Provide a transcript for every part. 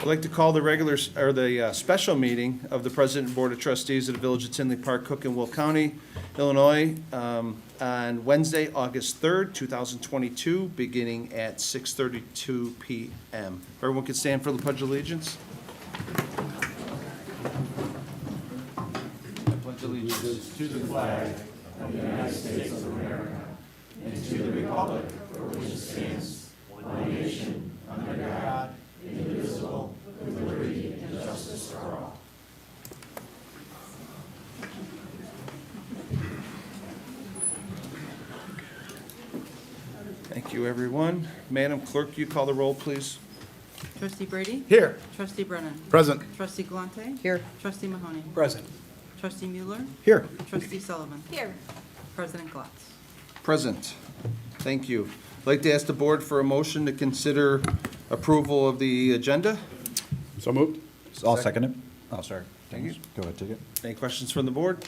I'd like to call the special meeting of the President and Board of Trustees of the Village of Tinley Park, Cook and Will County, Illinois, on Wednesday, August 3rd, 2022, beginning at 6:32 p.m. Everyone can stand for the Pledge of Allegiance. I pledge allegiance to the flag of the United States of America and to the republic for which it stands, one nation, under God, indivisible, with liberty and justice for all. Thank you, everyone. Madam Clerk, you call the roll, please. Trustee Brady? Here. Trustee Brennan? Present. Trustee Galante? Here. Trustee Mahoney? Present. Trustee Mueller? Here. Trustee Sullivan? Here. President Glatz? Present. Thank you. I'd like to ask the board for a motion to consider approval of the agenda. So moved. I'll second it. Oh, sorry. Thank you. Go ahead, take it. Any questions from the board?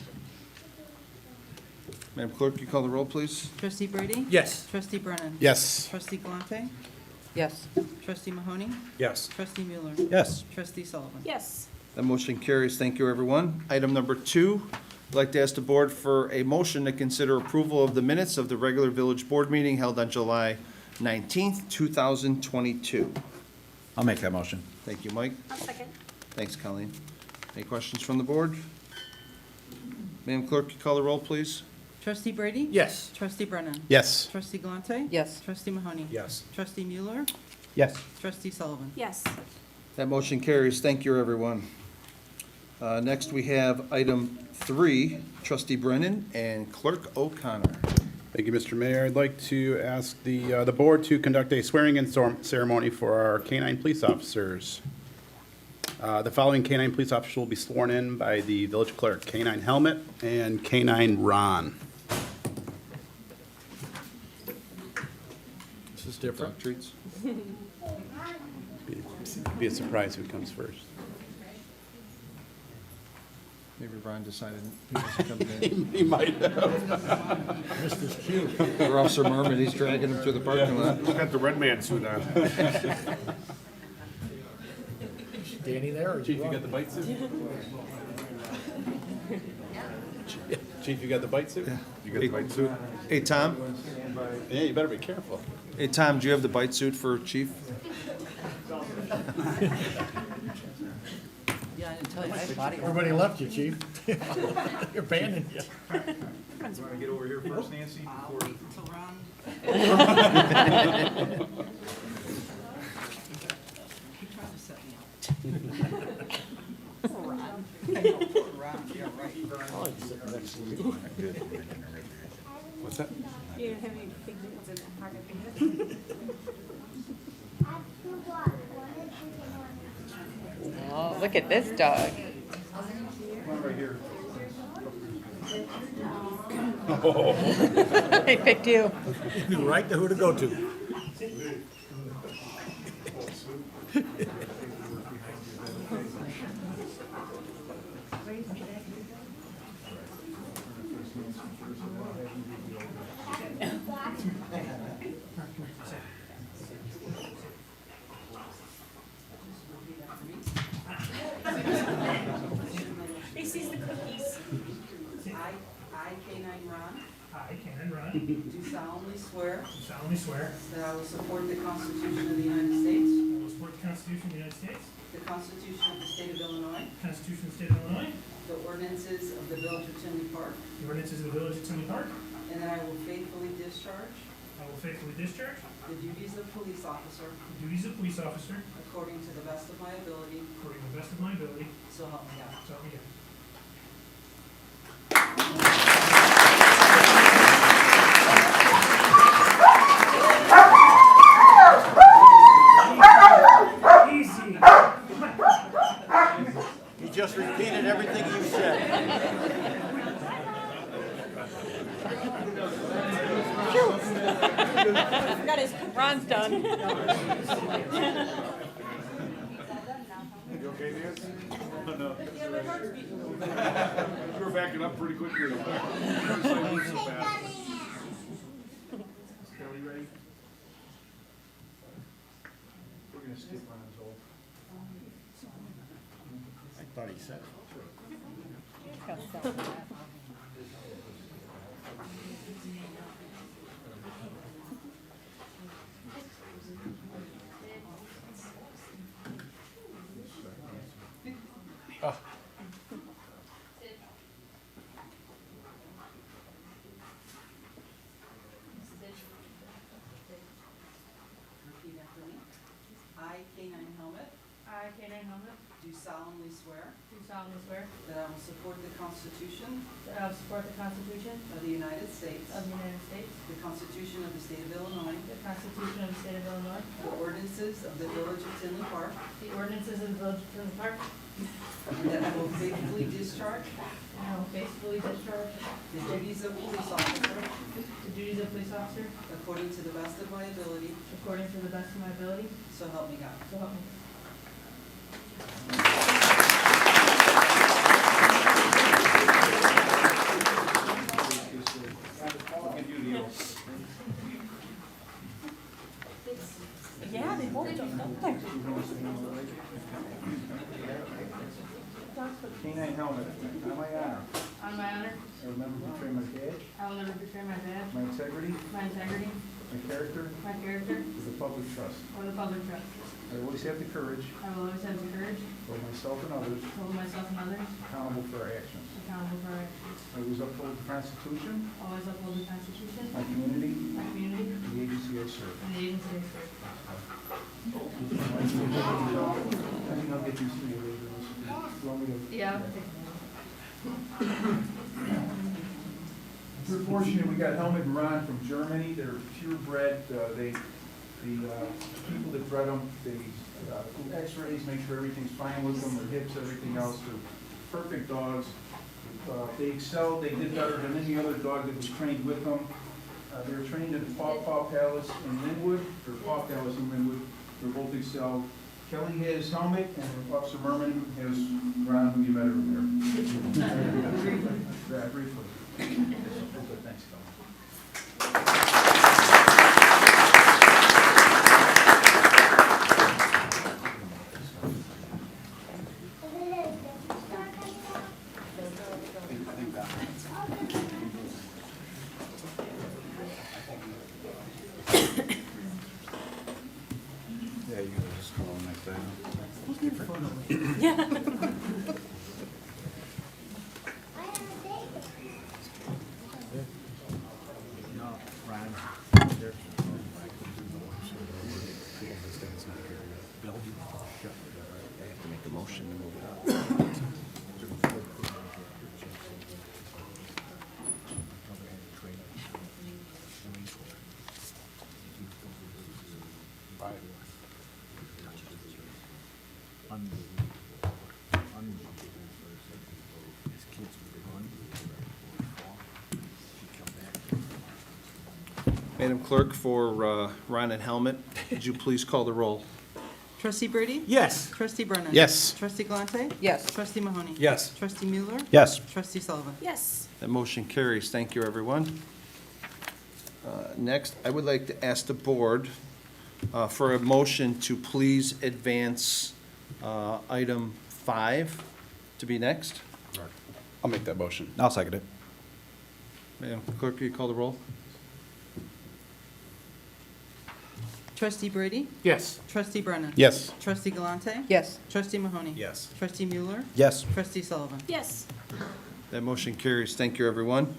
Madam Clerk, you call the roll, please. Trustee Brady? Yes. Trustee Brennan? Yes. Trustee Galante? Yes. Trustee Mahoney? Yes. Trustee Mueller? Yes. Trustee Sullivan? Yes. That motion carries. Thank you, everyone. Item number 2, I'd like to ask the board for a motion to consider approval of the minutes of the regular village board meeting held on July 19th, 2022. I'll make that motion. Thank you, Mike. I'll second. Thanks, Colleen. Any questions from the board? Madam Clerk, you call the roll, please. Trustee Brady? Yes. Trustee Brennan? Yes. Trustee Galante? Yes. Trustee Mahoney? Yes. Trustee Mueller? Yes. Trustee Sullivan? Yes. That motion carries. Thank you, everyone. Next, we have item 3, Trustee Brennan and Clerk O'Connor. Thank you, Mr. Mayor. I'd like to ask the board to conduct a swearing-in ceremony for our K-9 police officers. The following K-9 police officers will be sworn in by the village clerk: K-9 Helmet and K-9 Ron. This is different. Treats. Be a surprise who comes first. Maybe Ron decided he wasn't coming in. He might have. Or Officer Merman, he's dragging him through the parking lot. He's got the red man suit on. Danny there? Chief, you got the bite suit? Chief, you got the bite suit? You got the white suit? Hey, Tom. Yeah, you better be careful. Hey, Tom, do you have the bite suit for Chief? Yeah, I didn't tell you. I have body. Everybody left you, chief. You're abandoning you. Get over here first, Nancy. I'll wait until Ron. He tried to set me up. Ron. Ron, yeah, right. What's that? You don't have any big ones in that pocket. Oh, look at this dog. He picked you. You knew right to who to go to. He sees the cookies. I, K-9 Ron, I, Ken Ron, do solemnly swear do solemnly swear that I will support the Constitution of the United States, I will support the Constitution of the United States, the Constitution of the State of Illinois, the Constitution of the State of Illinois, the ordinances of the Village of Tinley Park, the ordinances of the Village of Tinley Park. and that I will faithfully discharge I will faithfully discharge the duties of police officer the duties of police officer according to the best of my ability, according to the best of my ability, so help me God. so help me God. Easy. He just repeated everything you said. Got his Ron's done. You okay, Nancy? No. You were backing up pretty quickly. You were saying so fast. Kelly, ready? We're gonna skip Ron's old. Thought he said. Repeat after me. I, Canine Helmet, I, Canine Helmet, do solemnly swear do solemnly swear that I will support the Constitution that I will support the Constitution of the United States, of the United States, the Constitution of the State of Illinois, the Constitution of the State of Illinois, the ordinances of the Village of Tinley Park, the ordinances of the Village of Tinley Park, and that I will faithfully discharge and I will faithfully discharge the duties of police officer the duties of police officer according to the best of my ability, according to the best of my ability, so help me God. so help me. Yeah, they both jumped up there. Canine helmet, on my honor, On my honor, I will never betray my badge, I will never betray my badge, my integrity, my integrity, my character, my character, or the public trust. or the public trust. I always have the courage I will always have the courage to hold myself and others to hold myself and others accountable for our actions. accountable for our actions. I always uphold the Constitution, Always uphold the Constitution, my community, my community, and the agency I serve. and the agency I serve. I think I'll get these to you later. You want me to? Yeah. We're fortunate, we got Helmut and Ron from Germany, they're purebred, the people that bred them, they do x-rays, make sure everything's fine with them, their hips, everything else, they're perfect dogs. They excelled, they did better than any other dog that was trained with them. They were trained at the Paw Palace in Linwood, or Paw Palace in Linwood, they both excelled. Kelly has Helmut, and Officer Merman has Ron, who you met over there. Yeah, briefly. Thanks, Kelly. Yeah, you can just go on like that. No, Ryan. Here. Bill? I have to make the motion to move it up. Madam Clerk, for Ron and Helmet, would you please call the roll? Trustee Brady? Yes. Trustee Brennan? Yes. Trustee Galante? Yes. Trustee Mahoney? Yes. Trustee Mueller? Yes. Trustee Sullivan? Yes. That motion carries. Thank you, everyone. Next, I would like to ask the board for a motion to please advance item 5 to be next. I'll make that motion. I'll second it. Madam Clerk, will you call the roll? Trustee Brady? Yes. Trustee Brennan? Yes. Trustee Galante? Yes. Trustee Mahoney? Yes. Trustee Mueller? Yes. Trustee Sullivan? Yes. That motion carries. Thank you, everyone.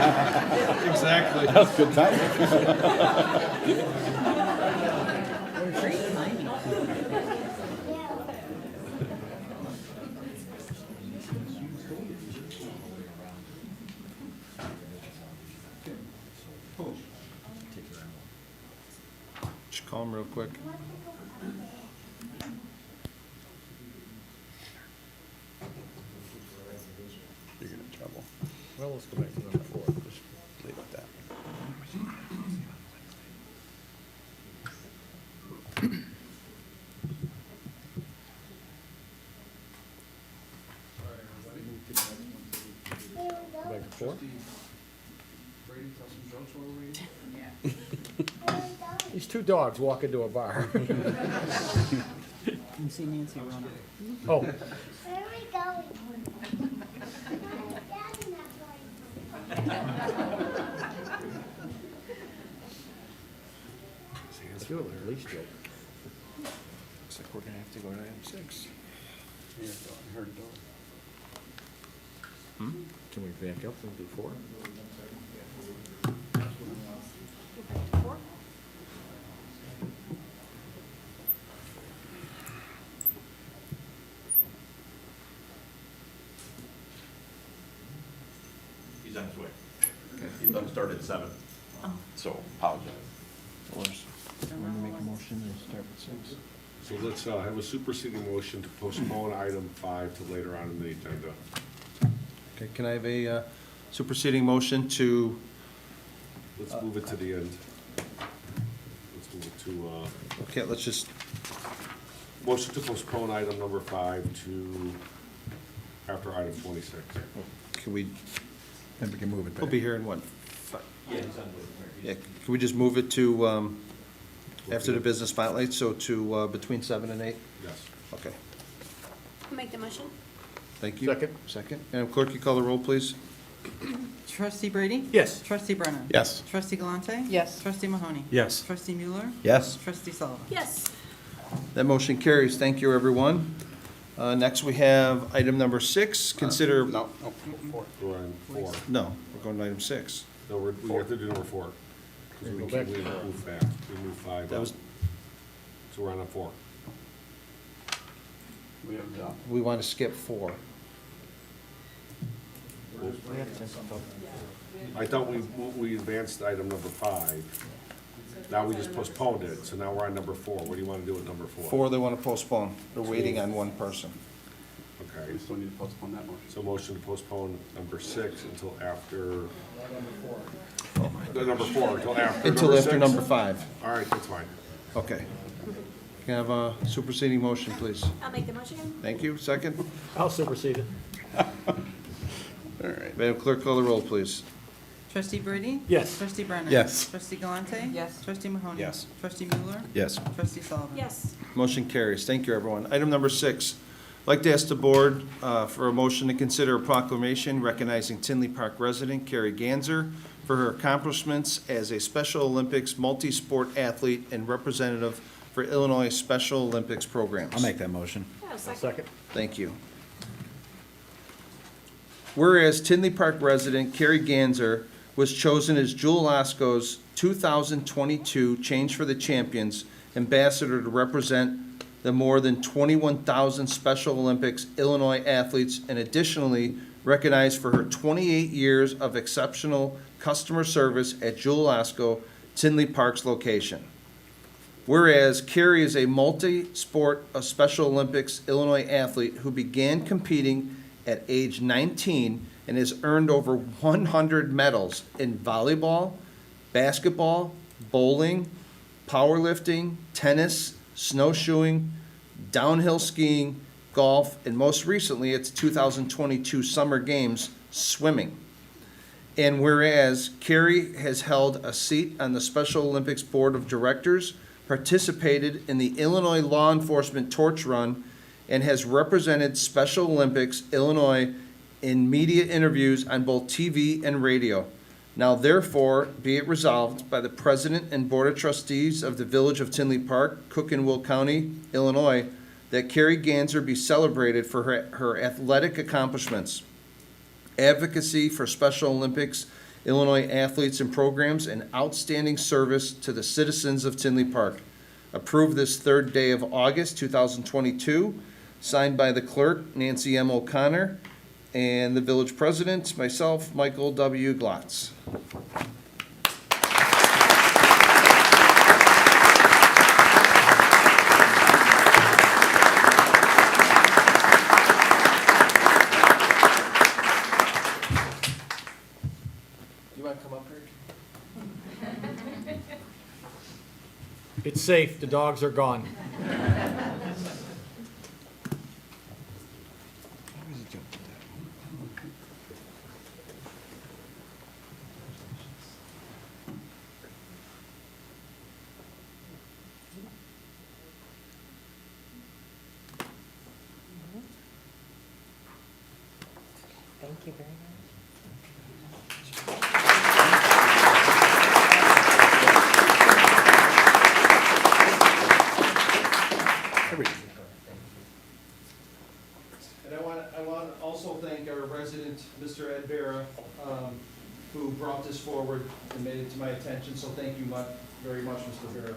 Exactly. That was good timing. Just call him real quick. You're in trouble. Well, let's go back to number 4. Just leave it at that. Back to 4? Brady, tell some jokes while we're reading. These two dogs walk into a bar. And see Nancy run. Oh, Where are we going? Dad's not going. I feel the release joke. Looks like we're gonna have to go to item 6. I heard a dog. Can we back up and do 4? He's on his way. He doesn't start at 7, so apologize. I'm gonna make a motion to start with 6. So let's have a superseding motion to postpone item 5 to later on in the agenda. Okay, can I have a superseding motion to, Let's move it to the end. Let's move it to, okay, let's just, motion to postpone item number 5 to after item 26. can we, Then we can move it we'll back. be here in what? Yeah, he's on the way. Yeah, can we just move it to, after the business spotlight, so to, between 7 and 8? Yes. Okay, I'll make the motion. thank you. Second. Second. Madam Clerk, you call the roll, please? Trustee Brady? Yes. Trustee Brennan? Yes. Trustee Galante? Yes. Trustee Mahoney? Yes. Trustee Mueller? Yes. Trustee Sullivan? Yes. That motion carries. Thank you, everyone. Next, we have item number 6, consider, No, 4. We're on 4. no, we're going to item 6. No, we have to do number 4. Because we Go back. moved back. We moved 5 That up. was, So we're on a 4. We have, we want to skip 4. I thought we advanced item number 5. Now we just postponed it, so now we're on number 4. What do you want to do with number 4? 4, they want to postpone. They're waiting on one person. Okay, we still need to postpone that motion. so motion to postpone number 6 until after. The number 4, until after. Until after 6? number 5. All right, that's fine. Okay. Can I have a superseding motion, please? I'll make the motion. Thank you. Second. I'll supersede it. All right. Madam Clerk, call the roll, please. Trustee Brady? Yes. Trustee Brennan? Yes. Trustee Galante? Yes. Trustee Mahoney? Yes. Trustee Mueller? Yes. Trustee Sullivan? Yes. Motion carries. Thank you, everyone. Item number 6, I'd like to ask the board for a motion to consider a proclamation recognizing Tinley Park resident Carrie Ganser for her accomplishments as a Special Olympics multi-sport athlete and representative for Illinois Special Olympics programs. I'll make that motion. Yeah, I'll second. second. Thank you. Whereas Tinley Park resident Carrie Ganser was chosen as Jewel Osco's 2022 Change for the Champions ambassador to represent the more than 21,000 Special Olympics Illinois athletes, and additionally recognized for her 28 years of exceptional customer service at Jewel Osco, Tinley Park's location. Whereas Carrie is a multi-sport Special Olympics Illinois athlete who began competing at age 19 and has earned over 100 medals in volleyball, basketball, bowling, powerlifting, tennis, snowshoeing, downhill skiing, golf, and most recently, its 2022 Summer Games, swimming. And whereas Carrie has held a seat on the Special Olympics Board of Directors, participated in the Illinois Law Enforcement Torch Run, and has represented Special Olympics Illinois in media interviews on both TV and radio. Now therefore, be it resolved by the President and Board of Trustees of the Village of Tinley Park, Cook and Will County, Illinois, that Carrie Ganser be celebrated for her athletic accomplishments, advocacy for Special Olympics Illinois athletes and programs, and outstanding service to the citizens of Tinley Park. Approved this 3rd day of August 2022, signed by the clerk, Nancy M. O'Connor, and the village president, myself, Michael W. Glotz. You want to come up here? It's safe, the dogs are gone. Thank you very much. And I want to also thank our resident, Mr. Ed Vera, who brought this forward and made it to my attention, so thank you very much, Mr. Vera.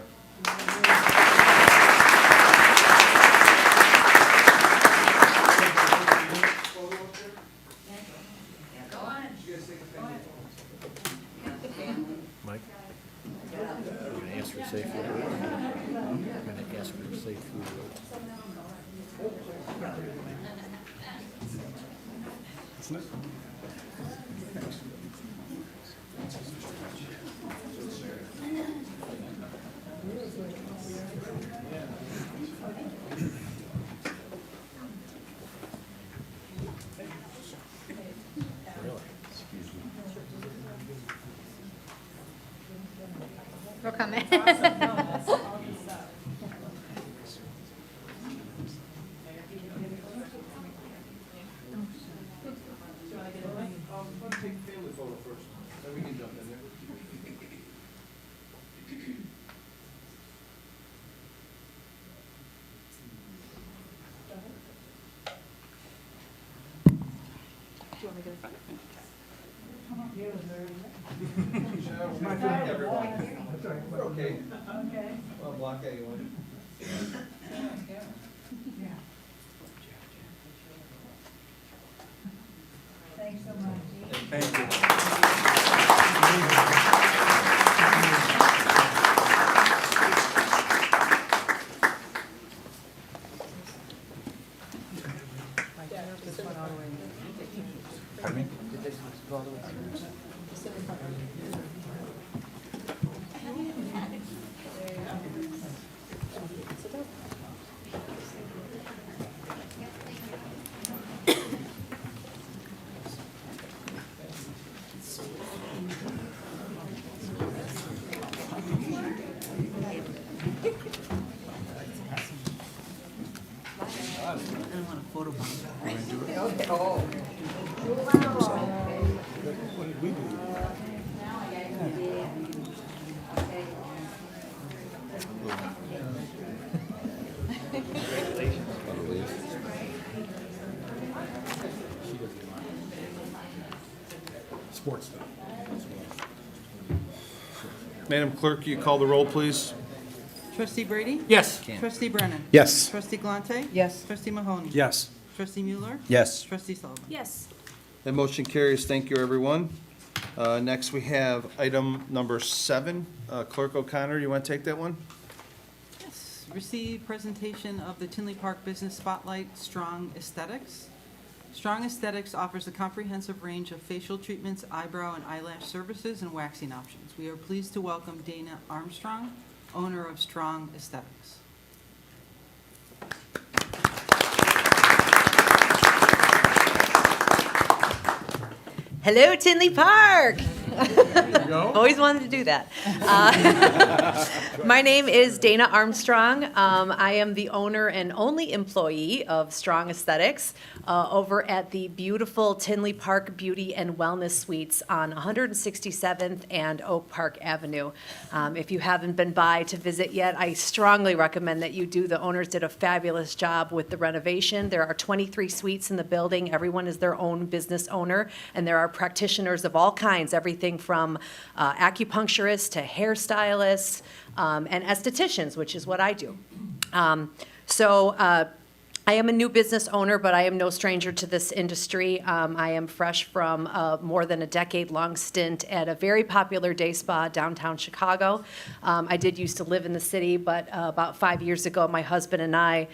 Mike? You're gonna ask for safe food. You're gonna ask for safe food. Isn't it? We're coming. Take a family photo first, then we can jump in there. We're okay. Well, block anyone. Pardon me? I don't want a photo bomb. What did we do? Sports stuff. Madam Clerk, you call the roll, please? Trustee Brady? Yes. Trustee Brennan? Yes. Trustee Galante? Yes. Trustee Mahoney? Yes. Trustee Mueller? Yes. Trustee Sullivan? Yes. That motion carries. Thank you, everyone. Next, we have item number 7. Clerk O'Connor, you want to take that one? Yes. Receive presentation of the Tinley Park Business Spotlight Strong Aesthetics. Strong Aesthetics offers a comprehensive range of facial treatments, eyebrow and eyelash services, and waxing options. We are pleased to welcome Dana Armstrong, owner of Strong Aesthetics. Hello, Tinley Park. Always wanted to do that. My name is Dana Armstrong. I am the owner and only employee of Strong Aesthetics over at the beautiful Tinley Park Beauty and Wellness Suites on 167th and Oak Park Avenue. If you haven't been by to visit yet, I strongly recommend that you do. The owners did a fabulous job with the renovation. There are 23 suites in the building. Everyone is their own business owner, and there are practitioners of all kinds, everything from acupuncturists to hairstylists and estheticians, which is what I do. I am a new business owner, but I am no stranger to this industry. I am fresh from a more than a decade-long stint at a very popular day spa downtown Chicago. I did used to live in the city, but about 5 years ago, my husband and I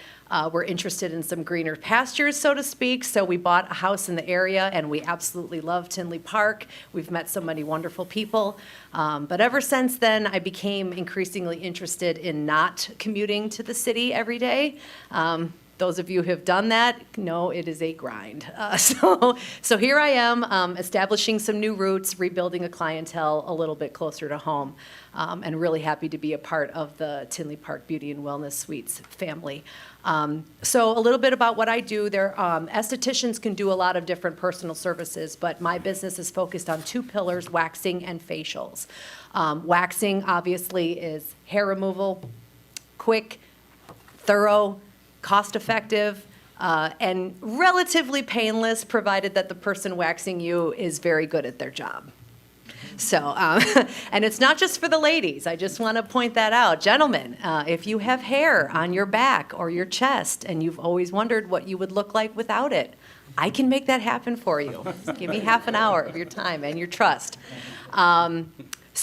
were interested in some greener pastures, so to speak, so we bought a house in the area, and we absolutely love Tinley Park. We've met so many wonderful people. But ever since then, I became increasingly interested in not commuting to the city every day. Those of you who have done that know it is a grind. So here I am, establishing some new roots, rebuilding a clientele a little bit closer to home, and really happy to be a part of the Tinley Park Beauty and Wellness Suites family. So a little bit about what I do. Estheticians can do a lot of different personal services, but my business is focused on two pillars, waxing and facials. Waxing, obviously, is hair removal, quick, thorough, cost-effective, and relatively painless, provided that the person waxing you is very good at their job. So, and it's not just for the ladies. I just want to point that out. Gentlemen, if you have hair on your back or your chest and you've always wondered what you would look like without it, I can make that happen for you. Just give me half an hour of your time and your trust. And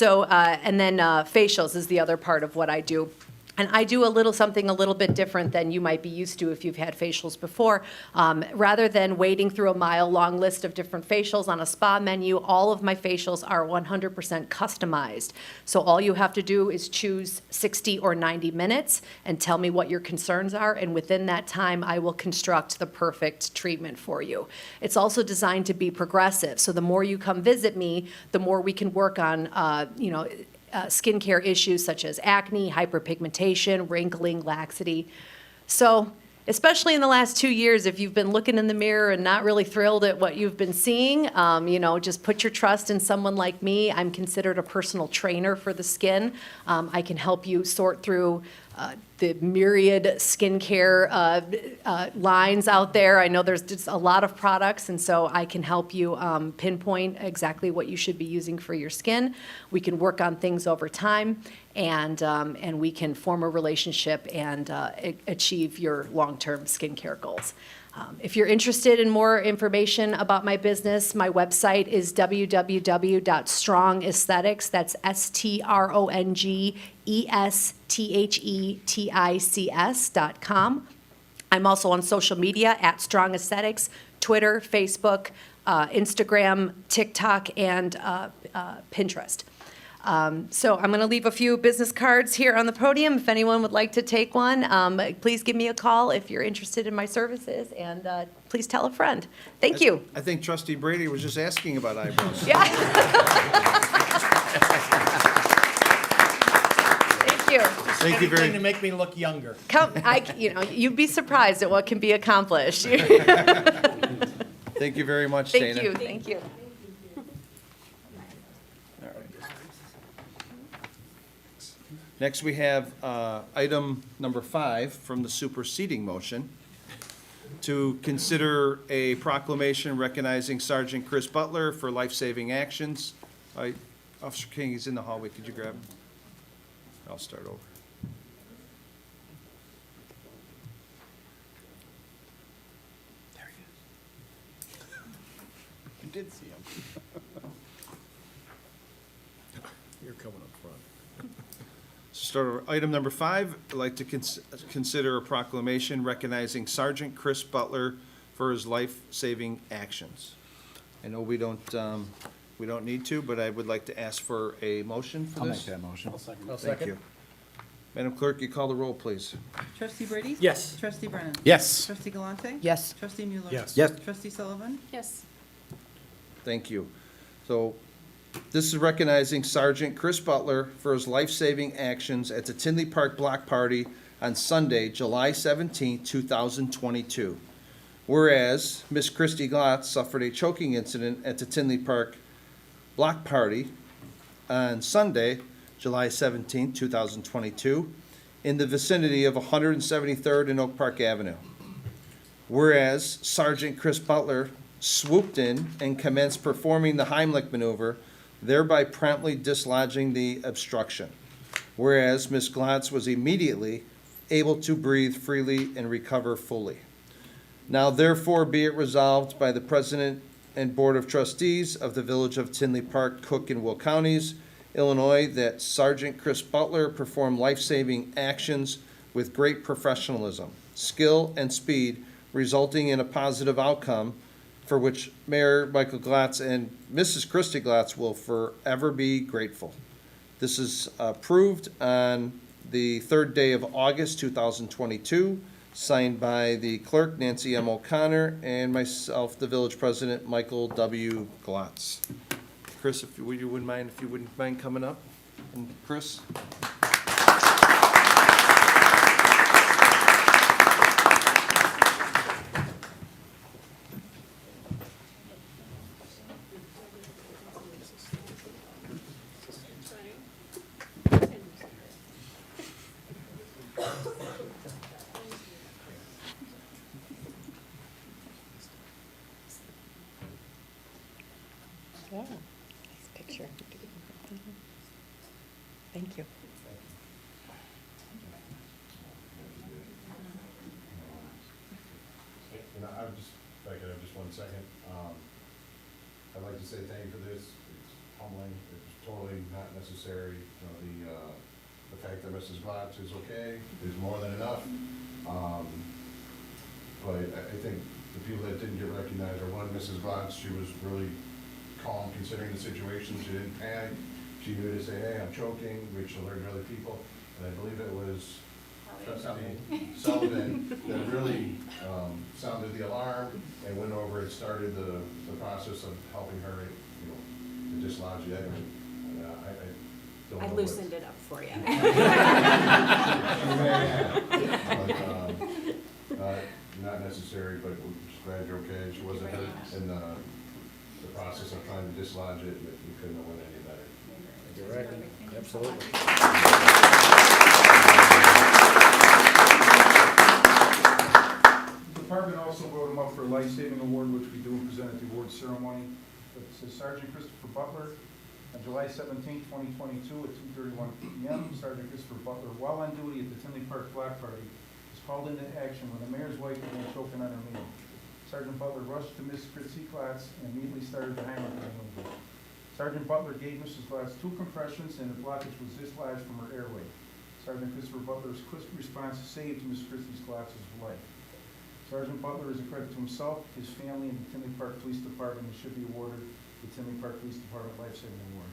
then facials is the other part of what I do. And I do something a little bit different than you might be used to if you've had facials before. Rather than wading through a mile-long list of different facials on a spa menu, all of my facials are 100% customized. So all you have to do is choose 60 or 90 minutes and tell me what your concerns are, and within that time, I will construct the perfect treatment for you. It's also designed to be progressive, so the more you come visit me, the more we can work on, skincare issues such as acne, hyperpigmentation, wrinkling, laxity. So, especially in the last 2 years, if you've been looking in the mirror and not really thrilled at what you've been seeing, just put your trust in someone like me. I'm considered a personal trainer for the skin. I can help you sort through the myriad skincare lines out there. I know there's just a lot of products, and so I can help you pinpoint exactly what you should be using for your skin. We can work on things over time, and we can form a relationship and achieve your long-term skincare goals. If you're interested in more information about my business, my website is www.strongesthetics. That's STRONGESTHETICS.com. I'm also on social media at Strong Aesthetics, Twitter, Facebook, Instagram, TikTok, and Pinterest. So I'm going to leave a few business cards here on the podium. If anyone would like to take one, please give me a call if you're interested in my services, and please tell a friend. Thank you. I think Trustee Brady was just asking about eyebrows. Yeah. Thank you. Thank you Anything to very, make me look younger. You'd be surprised at what can be accomplished. thank you very much, Dana. Thank you. Thank you. Next, we have item number 5 from the superseding motion, to consider a proclamation recognizing Sergeant Chris Butler for life-saving actions. Officer King, he's in the hallway. Could you grab him? I'll start over. There he is. You did see him. You're coming up front. Start over. Item number 5, I'd like to consider a proclamation recognizing Sergeant Chris Butler for his life-saving actions. I know we don't need to, but I would like to ask for a motion for I'll make this. that motion. Thank you. Madam Clerk, you call the roll, please. Trustee Brady? Yes. Trustee Brennan? Yes. Trustee Galante? Yes. Trustee Mueller? Yes. Yes. Trustee Sullivan? Yes. Thank you. So this is recognizing Sergeant Chris Butler for his life-saving actions at the Tinley Park Block Party on Sunday, July 17, 2022. Whereas Miss Christy Glotz suffered a choking incident at the Tinley Park Block Party on Sunday, July 17, 2022, in the vicinity of 173rd and Oak Park Avenue. Whereas Sergeant Chris Butler swooped in and commenced performing the Heimlich maneuver, thereby promptly dislodging the obstruction. Whereas Ms. Glotz was immediately able to breathe freely and recover fully. Now therefore be it resolved by the President and Board of Trustees of the Village of Tinley Park, Cook, and Will Counties, Illinois, that Sergeant Chris Butler performed life-saving actions with great professionalism, skill, and speed, resulting in a positive outcome for which Mayor Michael Glotz and Mrs. Christy Glotz will forever be grateful. This is approved on the 3rd day of August 2022, signed by the clerk, Nancy M. O'Connor, and myself, the village president, Michael W. Glotz. Chris, if you wouldn't mind coming up, and Chris? Yeah, nice picture. Thank you. And I would just, if I could have just 1 second, I'd like to say thank you for this. It's humbling, it's totally not necessary. You know, the fact that Mrs. Glotz is okay is more than enough. But I think the people that didn't get recognized are, one, Mrs. Glotz. She was really calm considering the situation. She didn't panic. She knew to say, hey, I'm choking, which alerted other people. And I believe it was Trustee Sullivan that really sounded the alarm and went over and started the process of helping her, you know, to dislodge the item. And I don't know I loosened it up for you. Not necessary, but we're just glad you're okay. She wasn't hurt in the process of trying to dislodge it. You couldn't have went any better. You're right, absolutely. The department also wrote him up for a life-saving award, which we do and present at the award ceremony. It says Sergeant Christopher Butler, on July 17, 2022, at 2:31 p.m., Sergeant Christopher Butler, while on duty at the Tinley Park Block Party, was called into action when the mayor's wife began choking on her meal. Sergeant Butler rushed to Miss Chrissy Glotz and immediately started the hammer maneuver. Sergeant Butler gave Mrs. Glotz 2 compressions and the blockage was dislodged from her airway. Sergeant Christopher Butler's quick response saved Miss Chrissy Glotz's life. Sergeant Butler is a credit to himself, his family, and the Tinley Park Police Department, and should be awarded the Tinley Park Police Department Life Saving Award.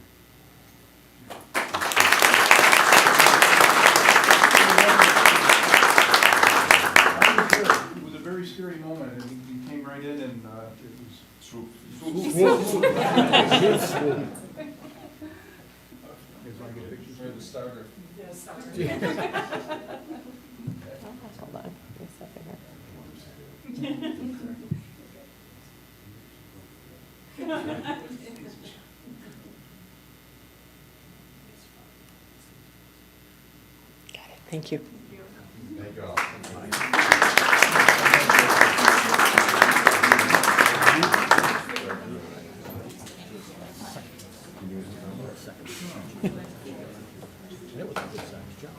It was a very scary moment, and he came right in, and it was swoop. You guys want to get pictures? Or the starter. Hold on, give me a second here. Got it, thank you. Thank you all. That was a good sized job.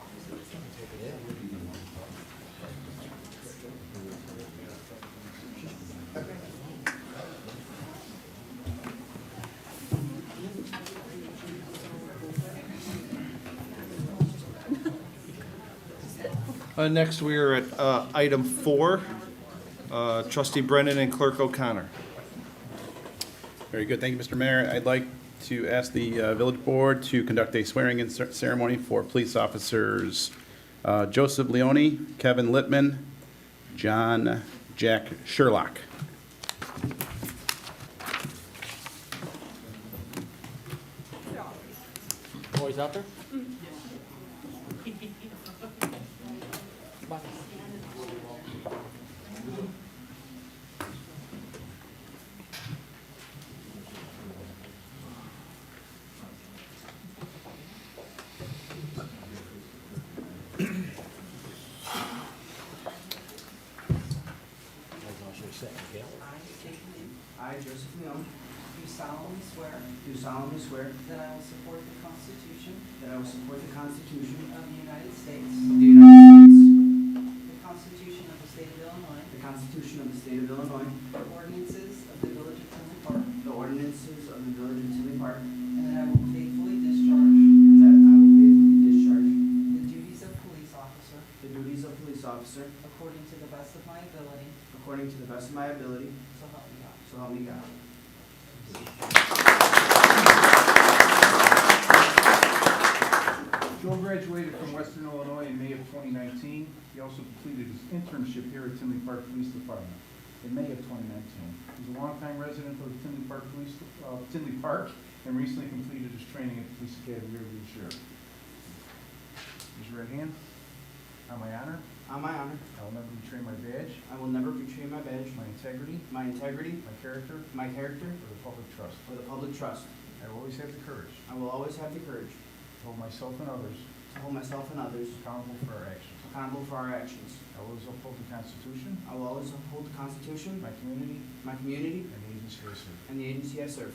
Next, we are at item 4, trustee Brennan and clerk O'Connor. Very good, thank you, Mr. Mayor. I'd like to ask the village board to conduct a swearing-in ceremony for police officers Joseph Leone, Kevin Littman, John Jack Sherlock. Boys out there? I, Joseph Leone, Do solemnly swear do solemnly swear that I will support the Constitution that I will support the Constitution of the United States, of the United States, the Constitution of the State of Illinois, the Constitution of the State of Illinois, the ordinances of the Village of Tinley Park, the ordinances of the Village of Tinley Park, and that I will faithfully discharge and that I will faithfully discharge the duties of police officer the duties of police officer according to the best of my ability, according to the best of my ability, so help me God. so help me God. Joe graduated from Western Illinois in May of 2019. He also completed his internship here at Tinley Park Police Department in May of 2019. He's a longtime resident of the Tinley Park Tinley Park, and recently completed his training at the Police Academy here this year. Raise your right hand. On my honor, On my honor, I will never betray my badge, I will never betray my badge, my integrity, my integrity, my character, my character, or the public trust. or the public trust. I will always have the courage I will always have the courage to hold myself and others to hold myself and others accountable for our actions. accountable for our actions. I will always uphold the Constitution, I will always uphold the Constitution, my community, my community, and the agency I serve. and the agency I serve.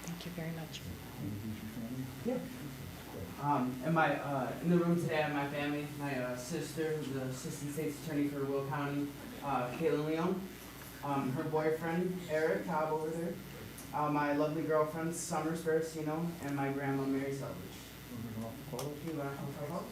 Thank you very much. In in the room today, I have my family, my sister, who's the Assistant State's Attorney for Will County, Caitlin Leon, her boyfriend, Eric Cobb over there, my lovely girlfriend, Summer Sparacino, and my grandma, Mary Selvage. You wanna come talk?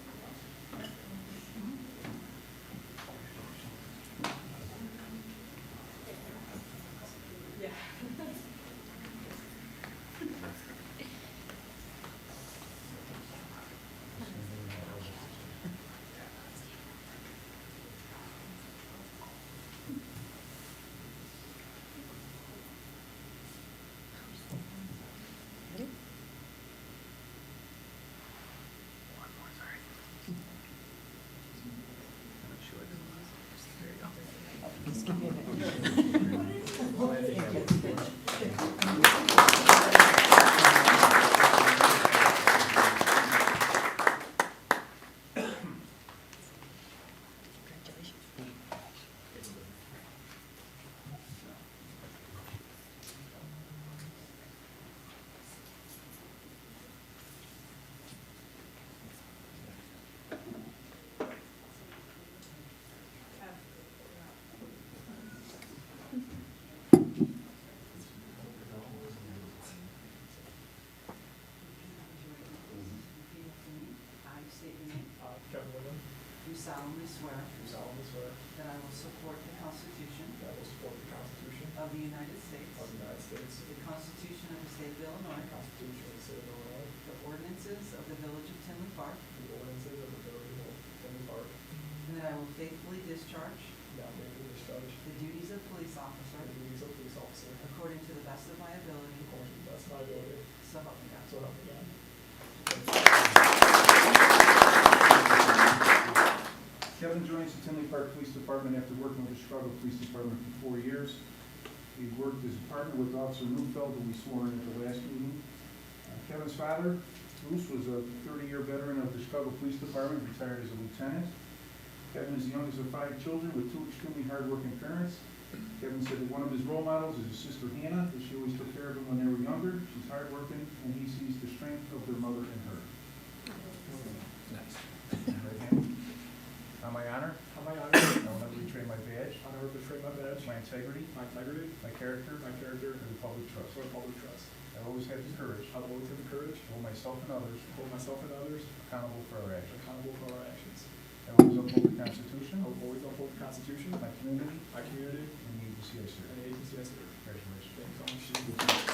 Do solemnly swear Do solemnly swear that I will support the Constitution that I will support the Constitution of the United States, of the United States, the Constitution of the State of Illinois, the Constitution of the State of Illinois, the ordinances of the Village of Tinley Park, the ordinances of the Village of Tinley Park, and that I will faithfully discharge and that I will faithfully discharge the duties of police officer the duties of police officer according to the best of my ability, according to the best of my ability, so help me God. so help me God. Kevin joins the Tinley Park Police Department after working with the Chicago Police Department for 4 years. He worked as a partner with Officer Neufeld, who we swore in at the last meeting. Kevin's father, Bruce, was a 30-year veteran of the Chicago Police Department, retired as a lieutenant. Kevin is the youngest of 5 children with 2 extremely hardworking parents. Kevin said that one of his role models is his sister Hannah, that she always took care of him when they were younger. She's hardworking, and he sees the strength of their mother in her. Right hand. On my honor, On my honor, I will never betray my badge, I never betray my badge, my integrity, my integrity, my character, my character, or the public trust. or public trust. I will always have the courage I will always have the courage to hold myself and others to hold myself and others accountable for our actions. accountable for our actions. I will always uphold the Constitution, I will always uphold the Constitution, my community, my community, and the agency I and serve. the agency I serve. Congratulations. Thank you so much.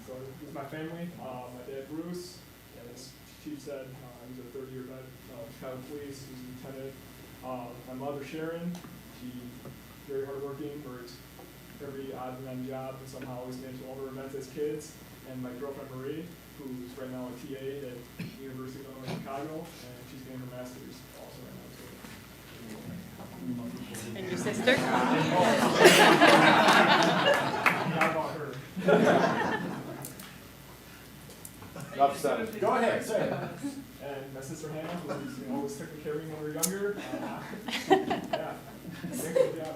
So this is my family, my dad Bruce, and as Chief said, he's a 30-year vet of Chicago Police, he's a lieutenant. My mother Sharon, she's very hardworking, works every odd and end job, and somehow always managed all her events as kids. And my girlfriend Marie, who's right now a TA at the University of Illinois Chicago, and she's getting her master's also right now. And your sister? Not about her. Enough said. Go ahead, say it. And my sister Hannah, who always took care of me when we were younger. Yeah. Thank you, yeah.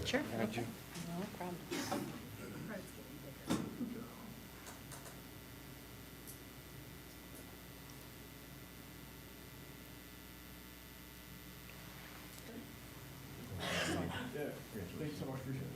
Sure. No problem. Yeah. Thank you so much. Appreciate it.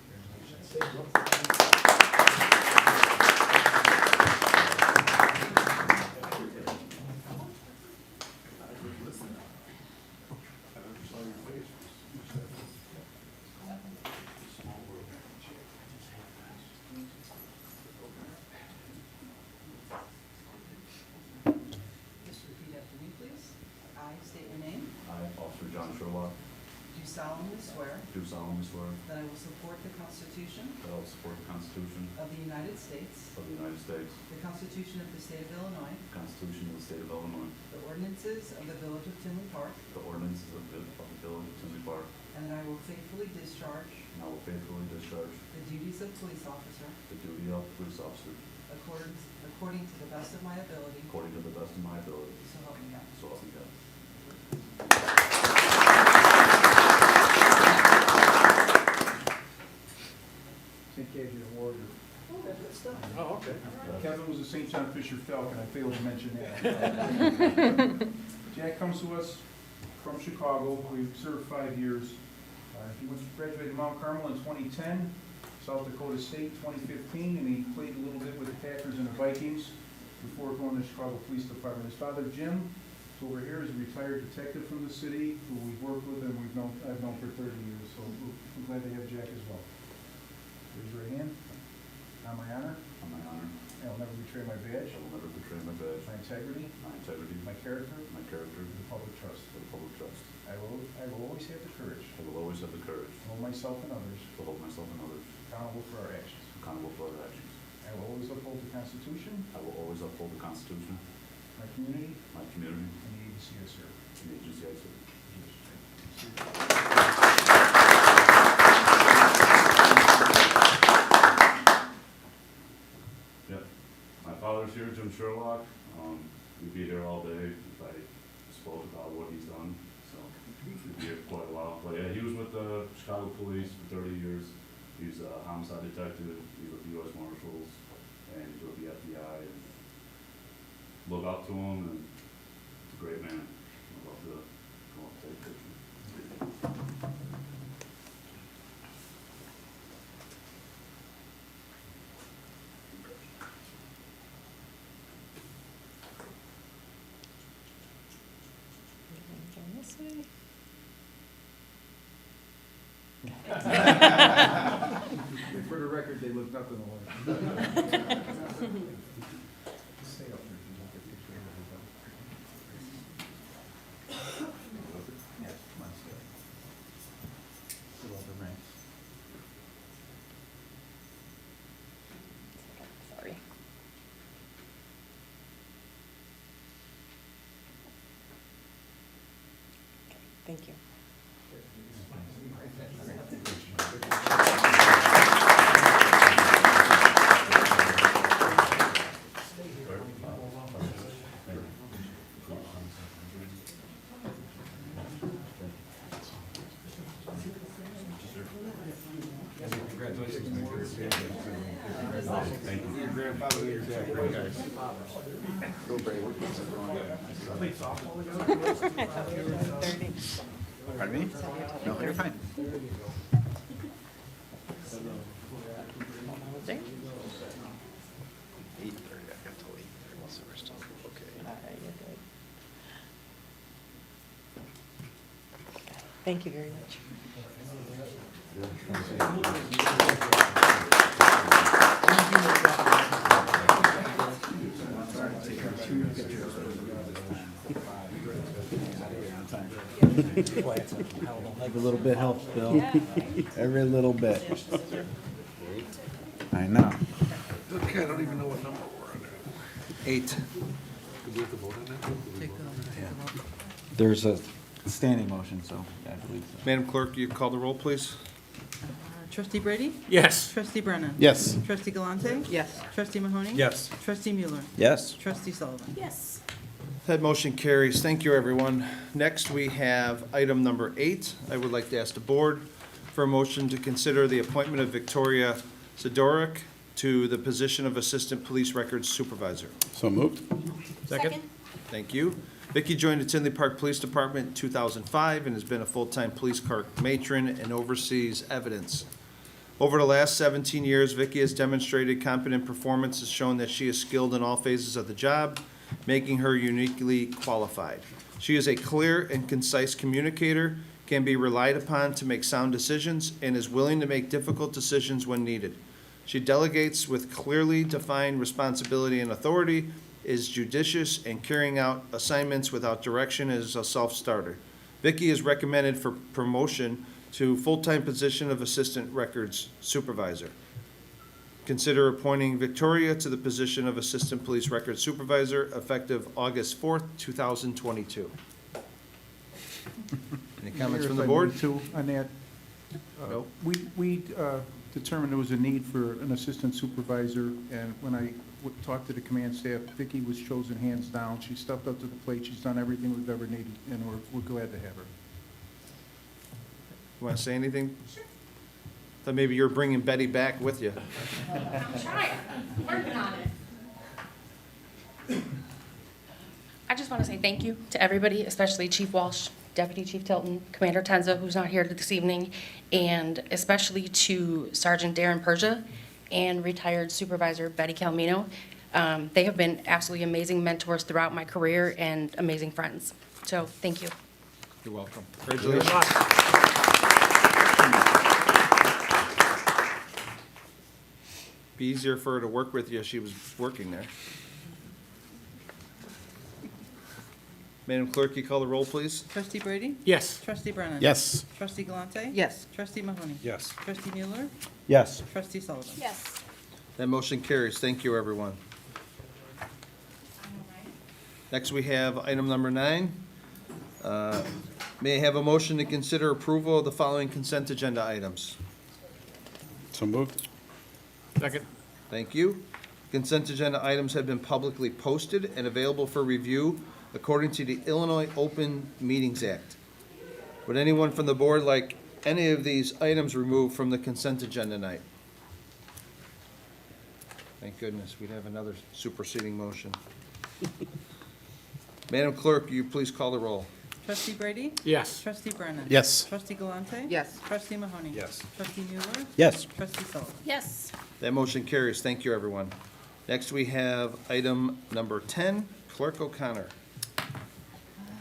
Just repeat after me, please. I state your name. I, Officer John Sherlock, Do solemnly swear do solemnly swear that I will support the Constitution that I will support the Constitution of the United States, of the United States, the Constitution of the State of Illinois, the Constitution of the State of Illinois, the ordinances of the Village of Tinley Park, the ordinances of the Village of Tinley Park, and that I will faithfully discharge and I will faithfully discharge the duties of police officer the duty of police officer according to the best of my ability, according to the best of my ability, so help me God. so help me God. St. Cassius Warrior. Oh, okay. Kevin was a St. John Fisher Falcon, I failed to mention that. Jack comes to us from Chicago, we served 5 years. He graduated Mount Carmel in 2010, South Dakota State 2015, and he played a little bit with the Packers and the Vikings before going to the Chicago Police Department. His father, Jim, is over here, is a retired detective from the city who we've worked with and I've known for 30 years, so we're glad to have Jack as well. Raise your right hand. On my honor, On my honor, I will never betray my badge, I will never betray my badge, my integrity, my integrity, my character, my character, and the public trust. for the public trust. I will always have the courage I will always have the courage to hold myself and others to hold myself and others accountable for our actions. accountable for our actions. I will always uphold the Constitution, I will always uphold the Constitution, my community, my community, and the agency I serve. and the agency I serve. Yep. My father's here, Jim Sherlock. We'd be here all day if I spoke about what he's done, so we'd be here quite a while. But yeah, he was with the Chicago Police for 30 years. He's a homicide detective, he's with the U.S. Marshals, and he's with the FBI. And look up to him, and he's a great man. I'd love to go up and take a picture. For the record, they look nothing alike. Stay up there. Yeah, come on, stay. Fill out the ranks. Sorry. Okay, thank you. Thank you. Your grandfather and your dad, great guys. I thought you were 30. Pardon me? No, you're fine. There. 8:30, I've got till 8:30, so we're still okay. All right, you're good. Thank you very much. Every little bit helps, Bill. Every little bit. I know. Okay, I don't even know what number we're on. 8. There's a standing motion, so I believe so. Madam Clerk, you call the roll, please? Trustee Brady? Yes. Trustee Brennan? Yes. Trustee Galante? Yes. Trustee Mahoney? Yes. Trustee Mueller? Yes. Trustee Sullivan? Yes. That motion carries. Thank you, everyone. Next, we have item number 8. I would like to ask the board for a motion to consider the appointment of Victoria Zadorek to the position of Assistant Police Records Supervisor. So moved. Second? Thank you. Vicki joined the Tinley Park Police Department in 2005 and has been a full-time police car matron and oversees evidence. Over the last 17 years, Vicki has demonstrated competent performance, has shown that she is skilled in all phases of the job, making her uniquely qualified. She is a clear and concise communicator, can be relied upon to make sound decisions, and is willing to make difficult decisions when needed. She delegates with clearly defined responsibility and authority, is judicious in carrying out assignments without direction, and is a self-starter. Vicki is recommended for promotion to full-time position of Assistant Records Supervisor. Consider appointing Victoria to the position of Assistant Police Records Supervisor effective August 4th, 2022. Any comments from the board? Too, on that, No. we determined there was a need for an assistant supervisor, and when I talked to the command staff, Vicki was chosen hands down. She stepped up to the plate. She's done everything we've ever needed, and we're glad to have her. You want to say anything? Sure. Thought maybe you're bringing Betty back with you. I'm trying, I'm working on it. I just want to say thank you to everybody, especially Chief Walsh, Deputy Chief Tilton, Commander Tenza, who's not here this evening, and especially to Sergeant Darren Persia and retired Supervisor Betty Calmino. They have been absolutely amazing mentors throughout my career and amazing friends. So thank you. You're welcome. Congratulations. Be easier for her to work with you if she was working there. Madam Clerk, you call the roll, please? Trustee Brady? Yes. Trustee Brennan? Yes. Trustee Galante? Yes. Trustee Mahoney? Yes. Trustee Mueller? Yes. Trustee Sullivan? Yes. That motion carries. Thank you, everyone. Next, we have item number 9. May I have a motion to consider approval of the following consent agenda items? So moved. Second. Thank you. Consent agenda items have been publicly posted and available for review according to the Illinois Open Meetings Act. Would anyone from the board like any of these items removed from the consent agenda tonight? Thank goodness, we'd have another superseding motion. Madam Clerk, will you please call the roll? Trustee Brady? Yes. Trustee Brennan? Yes. Trustee Galante? Yes. Trustee Mahoney? Yes. Trustee Mueller? Yes. Trustee Sullivan? Yes. That motion carries. Thank you, everyone. Next, we have item number 10, Clerk O'Connor.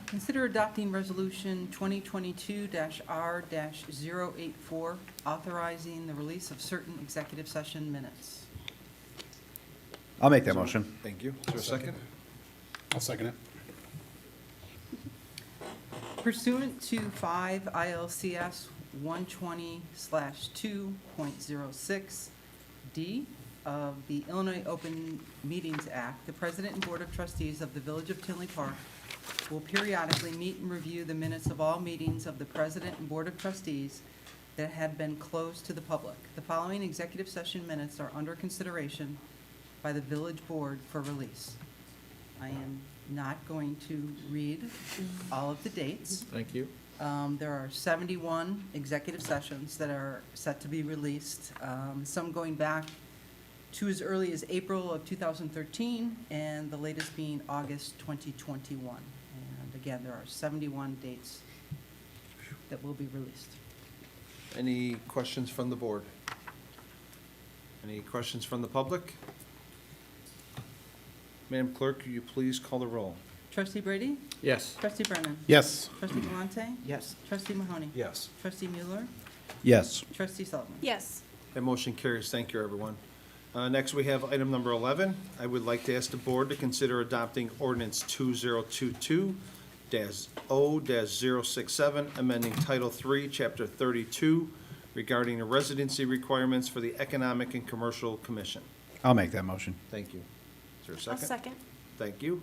Consider adopting Resolution 2022-R-084, authorizing the release of certain executive session minutes. I'll make that motion. Thank you. Is there a second? I'll second it. Pursuant to 5 ILCS 120/2.06D of the Illinois Open Meetings Act, the President and Board of Trustees of the Village of Tinley Park will periodically meet and review the minutes of all meetings of the President and Board of Trustees that have been closed to the public. The following executive session minutes are under consideration by the Village Board for release. I am not going to read all of the dates. Thank you. There are 71 executive sessions that are set to be released, some going back to as early as April of 2013, and the latest being August 2021. And again, there are 71 dates that will be released. Any questions from the board? Any questions from the public? Madam Clerk, will you please call the roll? Trustee Brady? Yes. Trustee Brennan? Yes. Trustee Galante? Yes. Trustee Mahoney? Yes. Trustee Mueller? Yes. Trustee Sullivan? Yes. That motion carries. Thank you, everyone. Next, we have item number 11. I would like to ask the board to consider adopting ordinance 2022-0-067, amending Title III, Chapter 32, regarding the residency requirements for the Economic and Commercial Commission. I'll make that motion. Thank you. Is there a I'll second? second. Thank you.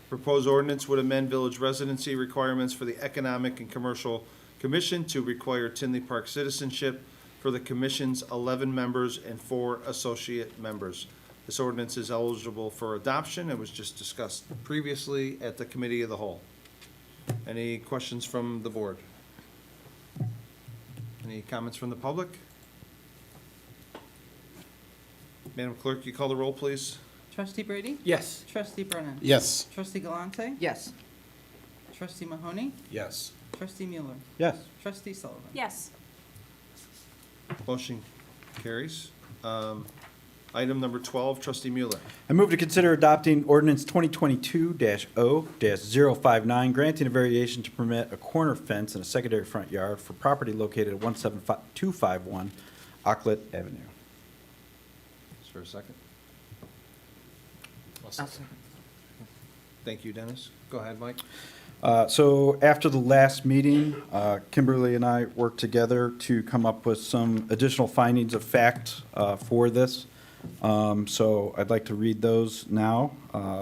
Proposed ordinance would amend village residency requirements for the Economic and Commercial Commission to require Tinley Park citizenship for the commission's 11 members and 4 associate members. This ordinance is eligible for adoption. It was just discussed previously at the Committee of the Whole. Any questions from the board? Any comments from the public? Madam Clerk, you call the roll, please? Trustee Brady? Yes. Trustee Brennan? Yes. Trustee Galante? Yes. Trustee Mahoney? Yes. Trustee Mueller? Yes. Trustee Sullivan? Yes. Motion carries. Item number 12, Trustee Mueller. I move to consider adopting ordinance 2022-0-059, granting a variation to permit a corner fence in a secondary front yard for property located at 17251 Auckland Avenue. Is there a second? I'll second. Thank you, Dennis. Go ahead, Mike. So after the last meeting, Kimberly and I worked together to come up with some additional findings of fact for this. So I'd like to read those now.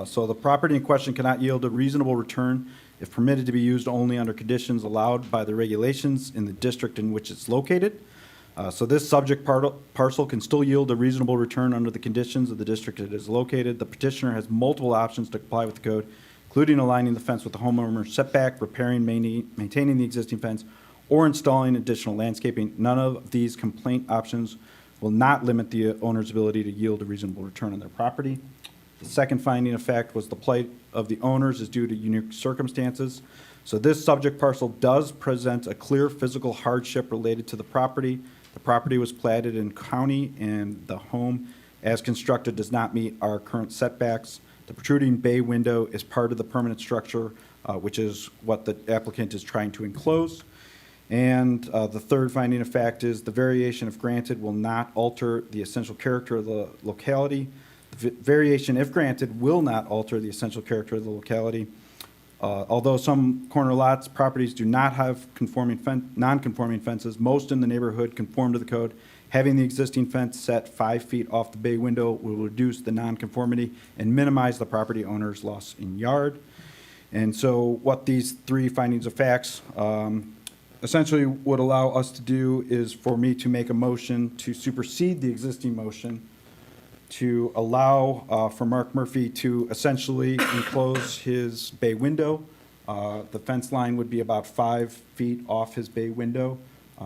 So the property in question cannot yield a reasonable return if permitted to be used only under conditions allowed by the regulations in the district in which it's located. So this subject parcel can still yield a reasonable return under the conditions of the district it is located. The petitioner has multiple options to comply with the code, including aligning the fence with the homeowner's setback, repairing, maintaining the existing fence, or installing additional landscaping. None of these complaint options will not limit the owner's ability to yield a reasonable return on their property. The second finding of fact was the plight of the owners is due to unique circumstances. So this subject parcel does present a clear physical hardship related to the property. The property was platted in county, and the home, as constructed, does not meet our current setbacks. The protruding bay window is part of the permanent structure, which is what the applicant is trying to enclose. And the third finding of fact is the variation, if granted, will not alter the essential character of the locality. Variation, if granted, will not alter the essential character of the locality. Although some corner lots, properties do not have non-conforming fences, most in the neighborhood conform to the code. Having the existing fence set 5 feet off the bay window will reduce the nonconformity and minimize the property owner's loss in yard. And so what these three findings of facts essentially would allow us to do is for me to make a motion to supersede the existing motion to allow for Mark Murphy to essentially enclose his bay window. The fence line would be about 5 feet off his bay window,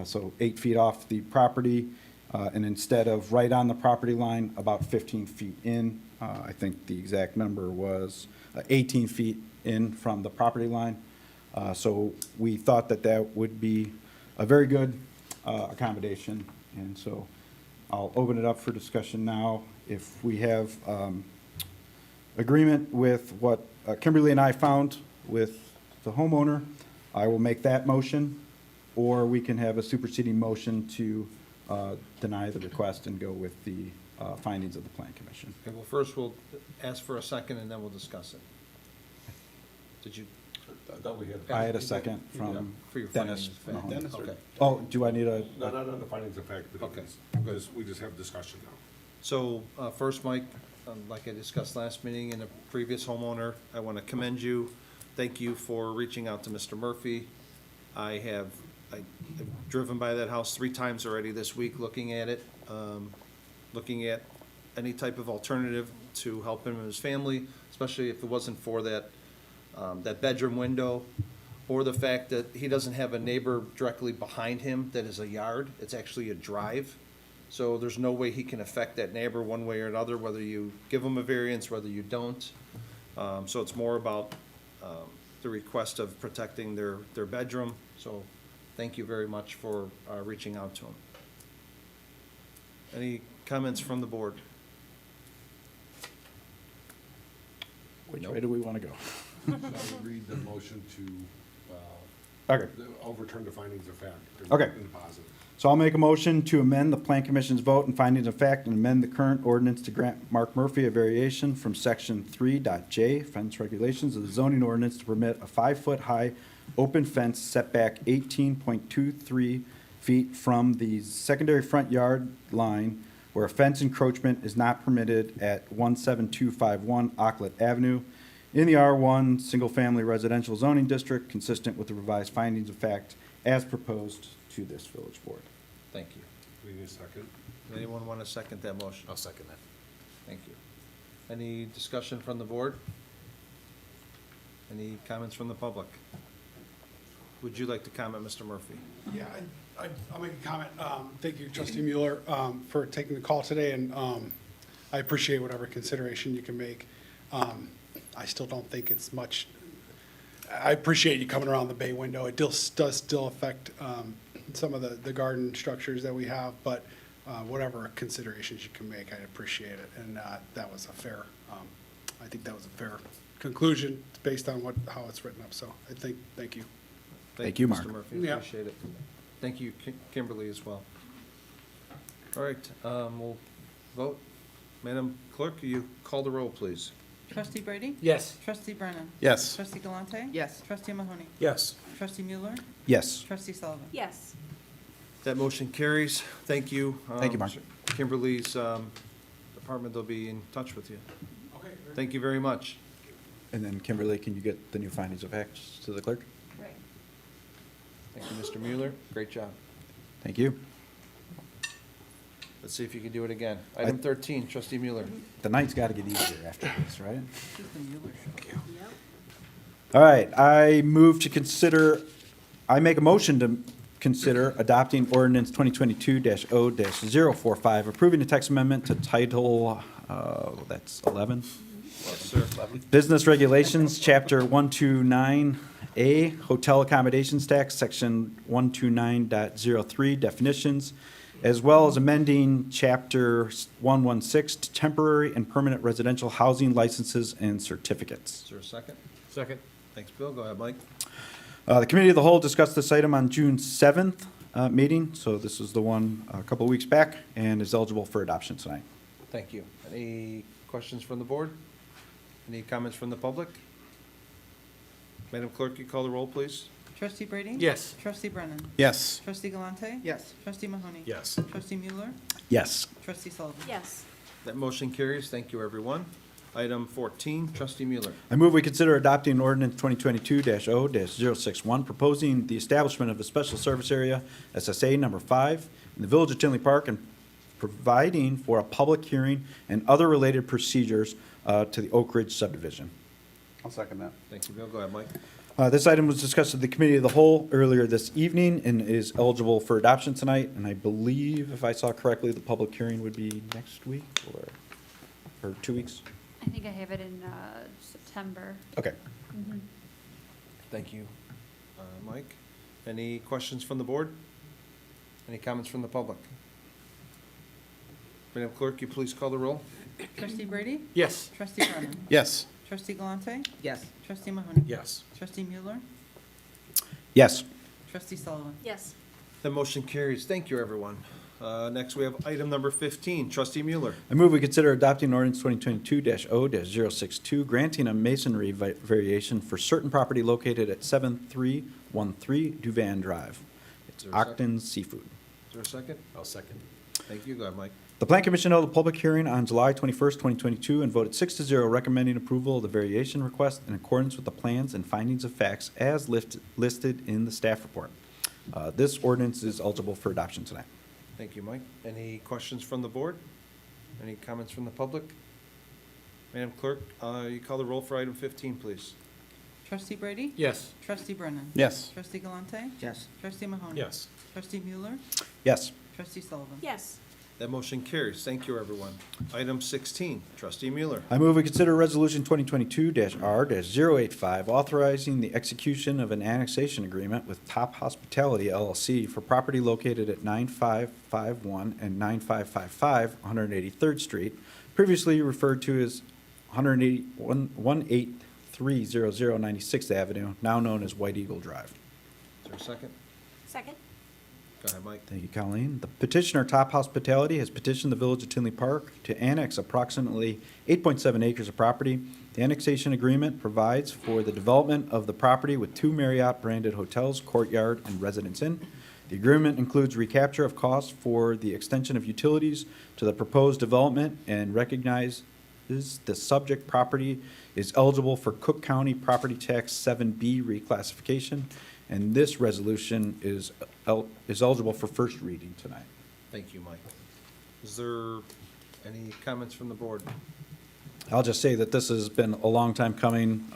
so 8 feet off the property, and instead of right on the property line, about 15 feet in. I think the exact number was 18 feet in from the property line. So we thought that that would be a very good accommodation, and so I'll open it up for discussion now. If we have agreement with what Kimberly and I found with the homeowner, I will make that motion, or we can have a superseding motion to deny the request and go with the findings of the Plan Commission. Okay, well, first we'll ask for a second and then we'll discuss it. Did you? I had a second from For your Dennis. findings of fact. Mahoney. Okay. Oh, do I need a? Not on the findings of fact, Okay. because we just have discussion now. So, first, Mike, like I discussed last meeting, and a previous homeowner, I want to commend you. Thank you for reaching out to Mr. Murphy. I've driven by that house 3 times already this week, looking at it, looking at any type of alternative to help him and his family, especially if it wasn't for that bedroom window, or the fact that he doesn't have a neighbor directly behind him that is a yard. It's actually a drive. So there's no way he can affect that neighbor one way or another, whether you give him a variance, whether you don't. So it's more about the request of protecting their bedroom. So thank you very much for reaching out to him. Any comments from the board? Which way do we want to go? So read the motion to Okay. overturn the findings of fact. Okay. In the positive. So I'll make a motion to amend the Plan Commission's vote and findings of fact and amend the current ordinance to grant Mark Murphy a variation from Section 3.J fence regulations of the zoning ordinance to permit a 5-foot-high open fence setback 18.23 feet from the secondary front yard line where a fence encroachment is not permitted at 17251 Auckland Avenue in the R1 Single Family Residential Zoning District, consistent with the revised findings of fact as proposed to this village board. Thank you. We need a second. Does anyone want to second that motion? I'll second that. Thank you. Any discussion from the board? Any comments from the public? Would you like to comment, Mr. Murphy? Yeah, I'll make a comment. Thank you, Trustee Mueller, for taking the call today, and I appreciate whatever consideration you can make. I still don't think it's much. I appreciate you coming around the bay window. It does still affect some of the garden structures that we have, but whatever considerations you can make, I'd appreciate it. And that was a fair, I think that was a fair conclusion based on how it's written up. So I thank you. Thank you, Mark. Mr. Murphy, Yeah. appreciate it. Thank you, Kimberly, as well. All right, we'll vote. Madam Clerk, will you call the roll, please? Trustee Brady? Yes. Trustee Brennan? Yes. Trustee Galante? Yes. Trustee Mahoney? Yes. Trustee Mueller? Yes. Trustee Sullivan? Yes. That motion carries. Thank you. Thank you, Mark. Kimberly's department, they'll be in touch with you. Okay. Thank you very much. And then Kimberly, can you get the new findings of facts to the clerk? Right. Thank you, Mr. Mueller. Great job. Thank you. Let's see if you can do it again. Item 13, Trustee Mueller. The night's got to get easier after this, right? This is the Mueller show. All right, I make a motion to consider adopting ordinance 2022-0-045, approving the text amendment to title, that's 11? Yes, sir. Business Regulations, Chapter 129A, Hotel Accommodations Tax, Section 129.03, Definitions, as well as amending Chapter 116 to Temporary and Permanent Residential Housing Licenses and Certificates. Is there a second? Second. Thanks, Bill. Go ahead, Mike. The Committee of the Whole discussed this item on June 7th meeting, so this is the one a couple of weeks back, and is eligible for adoption tonight. Thank you. Any questions from the board? Any comments from the public? Madam Clerk, you call the roll, please? Trustee Brady? Yes. Trustee Brennan? Yes. Trustee Galante? Yes. Trustee Mahoney? Yes. Trustee Mueller? Yes. Trustee Sullivan? Yes. That motion carries. Thank you, everyone. Item 14, Trustee Mueller. I move we consider adopting ordinance 2022-0-061, proposing the establishment of a special service area, SSA number 5, in the Village of Tinley Park, and providing for a public hearing and other related procedures to the Oak Ridge subdivision. I'll second that. Thank you, Bill. Go ahead, Mike. This item was discussed at the Committee of the Whole earlier this evening and is eligible for adoption tonight. And I believe, if I saw correctly, the public hearing would be next week or 2 weeks? I think I have it in September. Okay. Thank you, Mike. Any questions from the board? Any comments from the public? Madam Clerk, you please call the roll? Trustee Brady? Yes. Trustee Brennan? Yes. Trustee Galante? Yes. Trustee Mahoney? Yes. Trustee Mueller? Yes. Trustee Sullivan? Yes. The motion carries. Thank you, everyone. Next, we have item number 15, Trustee Mueller. I move we consider adopting ordinance 2022-0-062, granting a masonry variation for certain property located at 7313 Duvan Drive. It's Is there a Octon Seafood. Is there a second? I'll second. Thank you. Go ahead, Mike. The Plan Commission held a public hearing on July 21st, 2022, and voted 6-0 recommending approval of the variation request in accordance with the plans and findings of facts as listed in the staff report. This ordinance is eligible for adoption tonight. Thank you, Mike. Any questions from the board? Any comments from the public? Madam Clerk, you call the roll for item 15, please. Trustee Brady? Yes. Trustee Brennan? Yes. Trustee Galante? Yes. Trustee Mahoney? Yes. Trustee Mueller? Yes. Trustee Sullivan? Yes. That motion carries. Thank you, everyone. Item 16, trustee Mueller. I move we consider Resolution 2022-R-085, authorizing the execution of an annexation agreement with Top Hospitality LLC for property located at 9551 and 9555 183rd Street, previously referred to as 18300 96th Avenue, now known as White Eagle Drive. Is there a second? Second. Go ahead, Mike. Thank you, Colleen. The petitioner, Top Hospitality, has petitioned the Village of Tinley Park to annex approximately 8.7 acres of property. The annexation agreement provides for the development of the property with 2 Marriott-branded hotels, Courtyard and Residence Inn. The agreement includes recapture of costs for the extension of utilities to the proposed development and recognizes the subject property is eligible for Cook County Property Tax 7B reclassification, and this resolution is eligible for first reading tonight. Thank you, Mike. Is there any comments from the board? I'll just say that this has been a long time coming.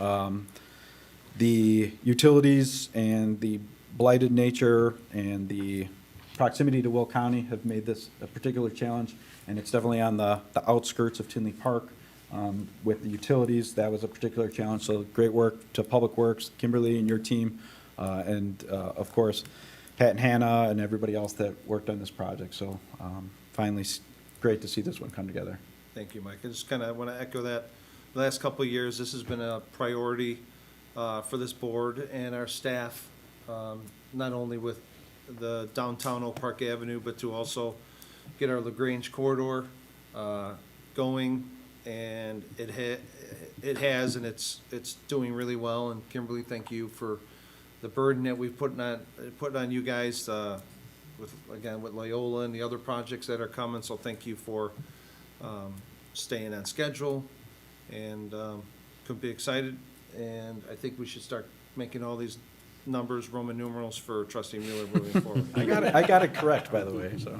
The utilities and the blighted nature and the proximity to Will County have made this a particular challenge, and it's definitely on the outskirts of Tinley Park. With the utilities, that was a particular challenge, so great work to Public Works, Kimberly and your team, and of course, Pat and Hannah and everybody else that worked on this project. So finally, great to see this one come together. Thank you, Mike. I just kind of want to echo that. The last couple of years, this has been a priority for this board and our staff, not only with the downtown Oak Park Avenue, but to also get our LaGrange corridor going. And it has, and it's doing really well. And Kimberly, thank you for the burden that we've put on you guys with Loyola and the other projects that are coming. So thank you for staying on schedule, and could be excited. And I think we should start making all these numbers Roman numerals for trustee Mueller moving forward. I got it correct, by the way. So,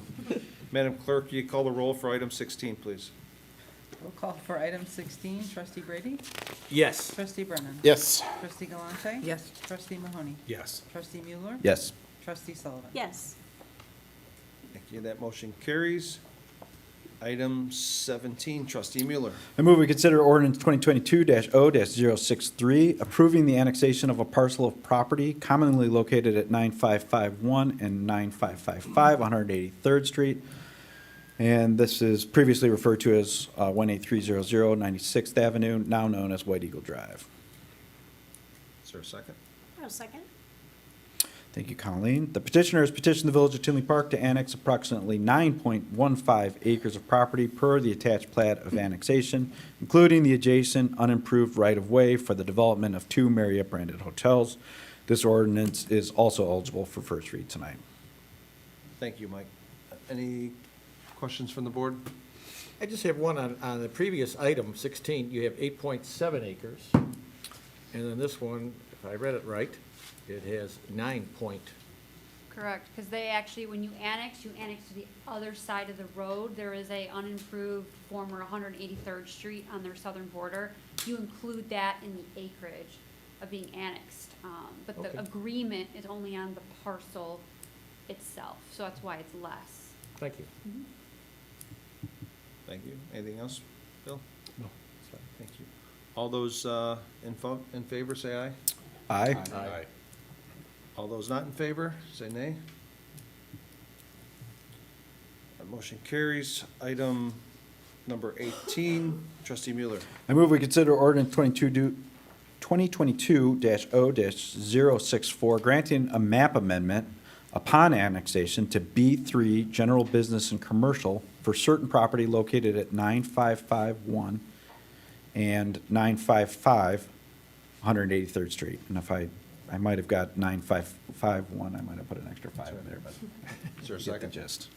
Madam Clerk, you call the roll for item 16, please. Roll call for item 16, trustee Brady? Yes. Trustee Brennan? Yes. Trustee Galante? Yes. Trustee Mahoney? Yes. Trustee Mueller? yes. Trustee Sullivan? Yes. Thank you. That motion carries. Item 17, trustee Mueller. I move we consider ordinance 2022-0-063, approving the annexation of a parcel of property commonly located at 9551 and 9555 183rd Street. And this is previously referred to as 18300 96th Avenue, now known as White Eagle Drive. Is there a second? I'll second. Thank you, Colleen. The petitioner has petitioned the Village of Tinley Park to annex approximately 9.15 acres of property per the attached plat of annexation, including the adjacent unimproved right-of-way for the development of 2 Marriott-branded hotels. This ordinance is also eligible for first read tonight. Thank you, Mike. Any questions from the board? I just have one on the previous item, 16, you have 8.7 acres. And then this one, if I read it right, it has 9 point. Correct, because they actually, when you annex to the other side of the road. There is a unimproved former 183rd Street on their southern border. You include that in the acreage of being annexed. But the Okay. agreement is only on the parcel itself, so that's why it's less. Thank you. Thank you. Anything else, Bill? No. Thank you. All those in favor, say aye. Aye. Aye. All those not in favor, say nay. That motion carries. Item number 18, trustee Mueller. I move we consider ordinance 2022-0-064, granting a map amendment upon annexation to B3 General Business and Commercial for certain property located at 9551 and 955 183rd Street. And if I might have got 9551, I might have put an extra 5 in there, but Is there a you get the second? gist.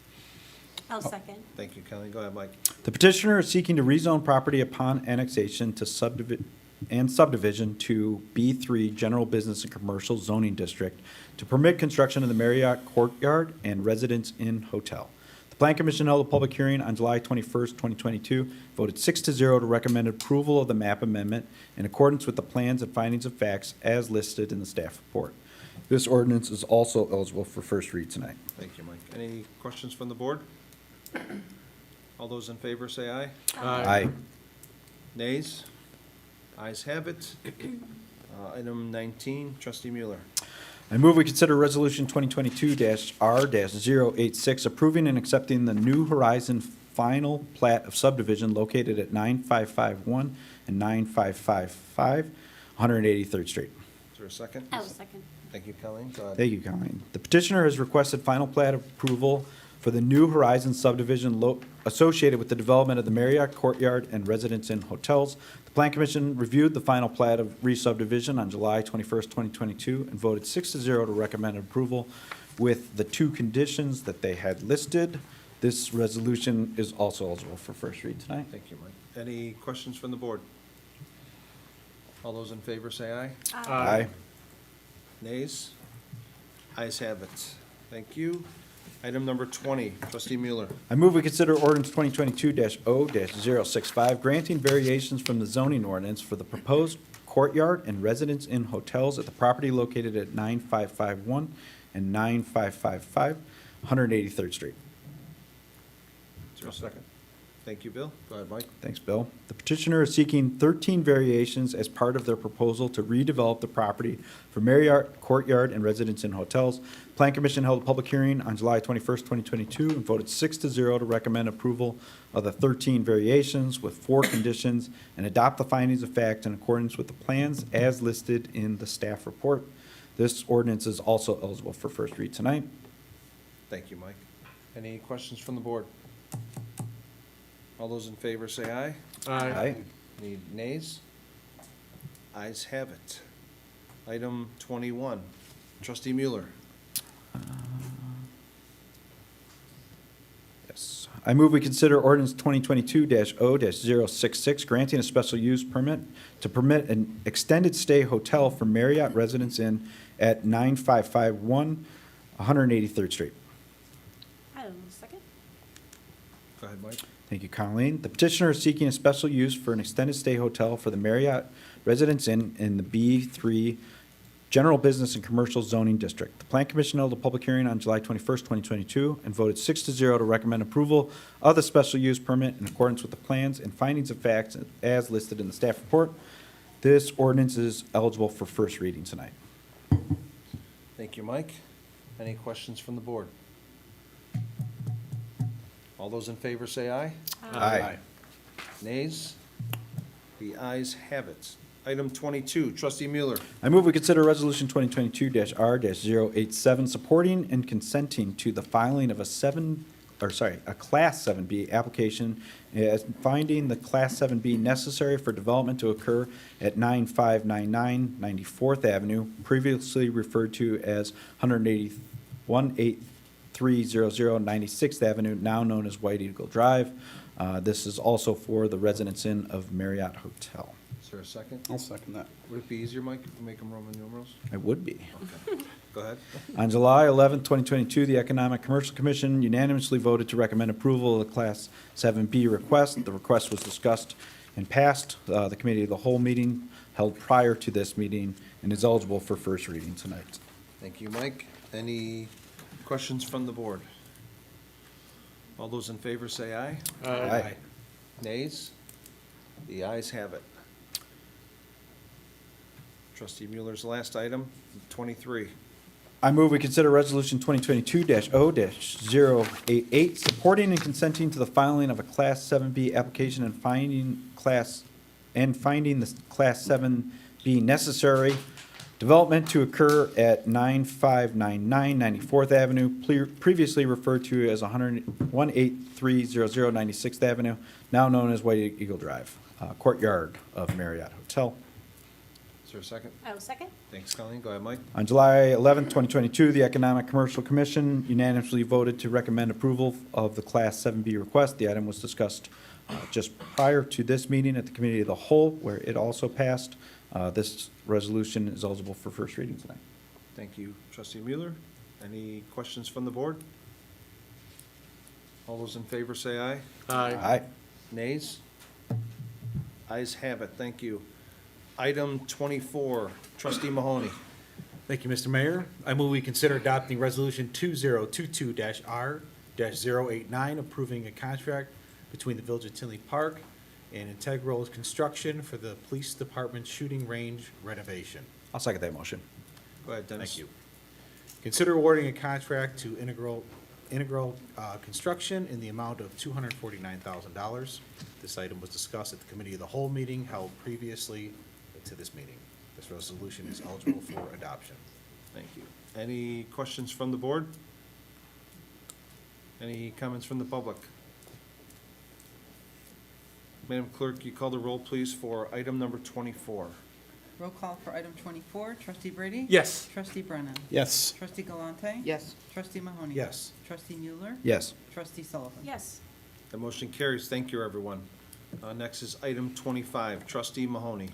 I'll second. Thank you, Kelly. Go ahead, Mike. The petitioner is seeking to rezone property upon annexation to subdivision to B3 General Business and Commercial Zoning District to permit construction of the Marriott Courtyard and Residence Inn Hotel. The Plan Commission held a public hearing on July 21st, 2022, voted 6-0 to recommend approval of the map amendment in accordance with the plans and findings of facts as listed in the staff report. This ordinance is also eligible for first read tonight. Thank you, Mike. Any questions from the board? All those in favor say aye. Aye. Nays? Ayes have it. Item 19, trustee Mueller. I move we consider Resolution 2022-R-086, approving and accepting the New Horizon final plat of subdivision located at 9551 and 9555, 183rd Street. Is there a second? I will second. Thank you, Colleen. Go ahead. Thank you, Colleen. The petitioner has requested final plat approval for the New Horizon subdivision associated with the development of the Marriott Courtyard and Residence Inn hotels. The Plan Commission reviewed the final plat of re-subdivision on July 21st, 2022, and voted 6-0 to recommend approval with the two conditions that they had listed. This resolution is also eligible for first read tonight. Thank you, Mike. Any questions from the board? All those in favor say aye. Aye. Nays? Ayes have it. Thank you. Item number 20, trustee Mueller. I move we consider ordinance 2022-0-065, granting variations from the zoning ordinance for the proposed courtyard and residence inn hotels at the property located at 9551 and 9555, 183rd Street. Is there a second? Thank you, Bill. Go ahead, Mike. Thanks, Bill. The petitioner is seeking 13 variations as part of their proposal to redevelop the property for Marriott Courtyard and Residence Inn hotels. Plan Commission held a public hearing on July 21st, 2022, and voted 6-0 to recommend approval of the 13 variations with 4 conditions and adopt the findings of fact in accordance with the plans as listed in the staff report. This ordinance is also eligible for first read tonight. Thank you, Mike. Any questions from the board? All those in favor say aye. Aye. Need nays? Ayes have it. Item 21, trustee Mueller. Yes. I move we consider ordinance 2022-0-066, granting a special use permit to permit an extended stay hotel for Marriott Residence Inn at 9551 183rd Street. I will second. Go ahead, Mike. Thank you, Colleen. The petitioner is seeking a special use for an extended stay hotel for the Marriott Residence Inn in the B3 General Business and Commercial Zoning District. The Plan Commission held a public hearing on July 21st, 2022, and voted 6-0 to recommend approval of the special use permit in accordance with the plans and findings of facts as listed in the staff report. This ordinance is eligible for first reading tonight. Thank you, Mike. Any questions from the board? All those in favor say aye. Aye. Nays? The ayes have it. Item 22, trustee Mueller. I move we consider Resolution 2022-R-087, supporting and consenting to the filing of a Class 7B application as finding the Class 7B necessary for development to occur at 9599 94th Avenue, previously referred to as 18300 96th Avenue, now known as White Eagle Drive. This is also for the Residence Inn of Marriott Hotel. Is there a second? I'll second that. Would it be easier, Mike, if we make them Roman numerals? It would be. Okay. Go ahead. On July 11th, 2022, the Economic Commercial Commission unanimously voted to recommend approval of the Class 7B request. The request was discussed and passed the Committee of the Whole meeting held prior to this meeting and is eligible for first reading tonight. Thank you, Mike. Any questions from the board? All those in favor say aye. Aye. Nays? The ayes have it. Trustee Mueller's last item, 23. I move we consider Resolution 2022-0-088, supporting and consenting to the filing of a Class 7B application and finding the Class 7B necessary development to occur at 9599 94th Avenue, previously referred to as 18300 96th Avenue, now known as White Eagle Drive, courtyard of Marriott Hotel. Is there a second? I will second. Thanks, Colleen. Go ahead, Mike. On July 11, 2022, the Economic Commercial Commission unanimously voted to recommend approval of the Class 7B request. The item was discussed just prior to this meeting at the Committee of the Whole, where it also passed. This resolution is eligible for first reading tonight. Thank you, trustee Mueller. Any questions from the board? All those in favor say aye. Aye. Nays? Ayes have it. Thank you. Item 24, trustee Mahoney. Thank you, Mr. Mayor. I move we consider adopting Resolution 2022-R-089, approving a contract between the Village of Tinley Park and Integral Construction for the Police Department Shooting Range renovation. I'll second that motion. Go ahead, Dennis. Thank you. Consider awarding a contract to Integral Construction in the amount of $249,000. This item was discussed at the Committee of the Whole meeting held previously to this meeting. This resolution is eligible for adoption. Thank you. Any questions from the board? Any comments from the public? Madam Clerk, you call the roll, please, for item number 24. Roll call for item 24, trustee Brady? Yes. Trustee Brennan? Yes. Trustee Galante? Yes. Trustee Mahoney? Yes. Trustee Mueller? Yes. Trustee Sullivan? Yes. The motion carries. Thank you, everyone. Next is item 25, trustee Mahoney.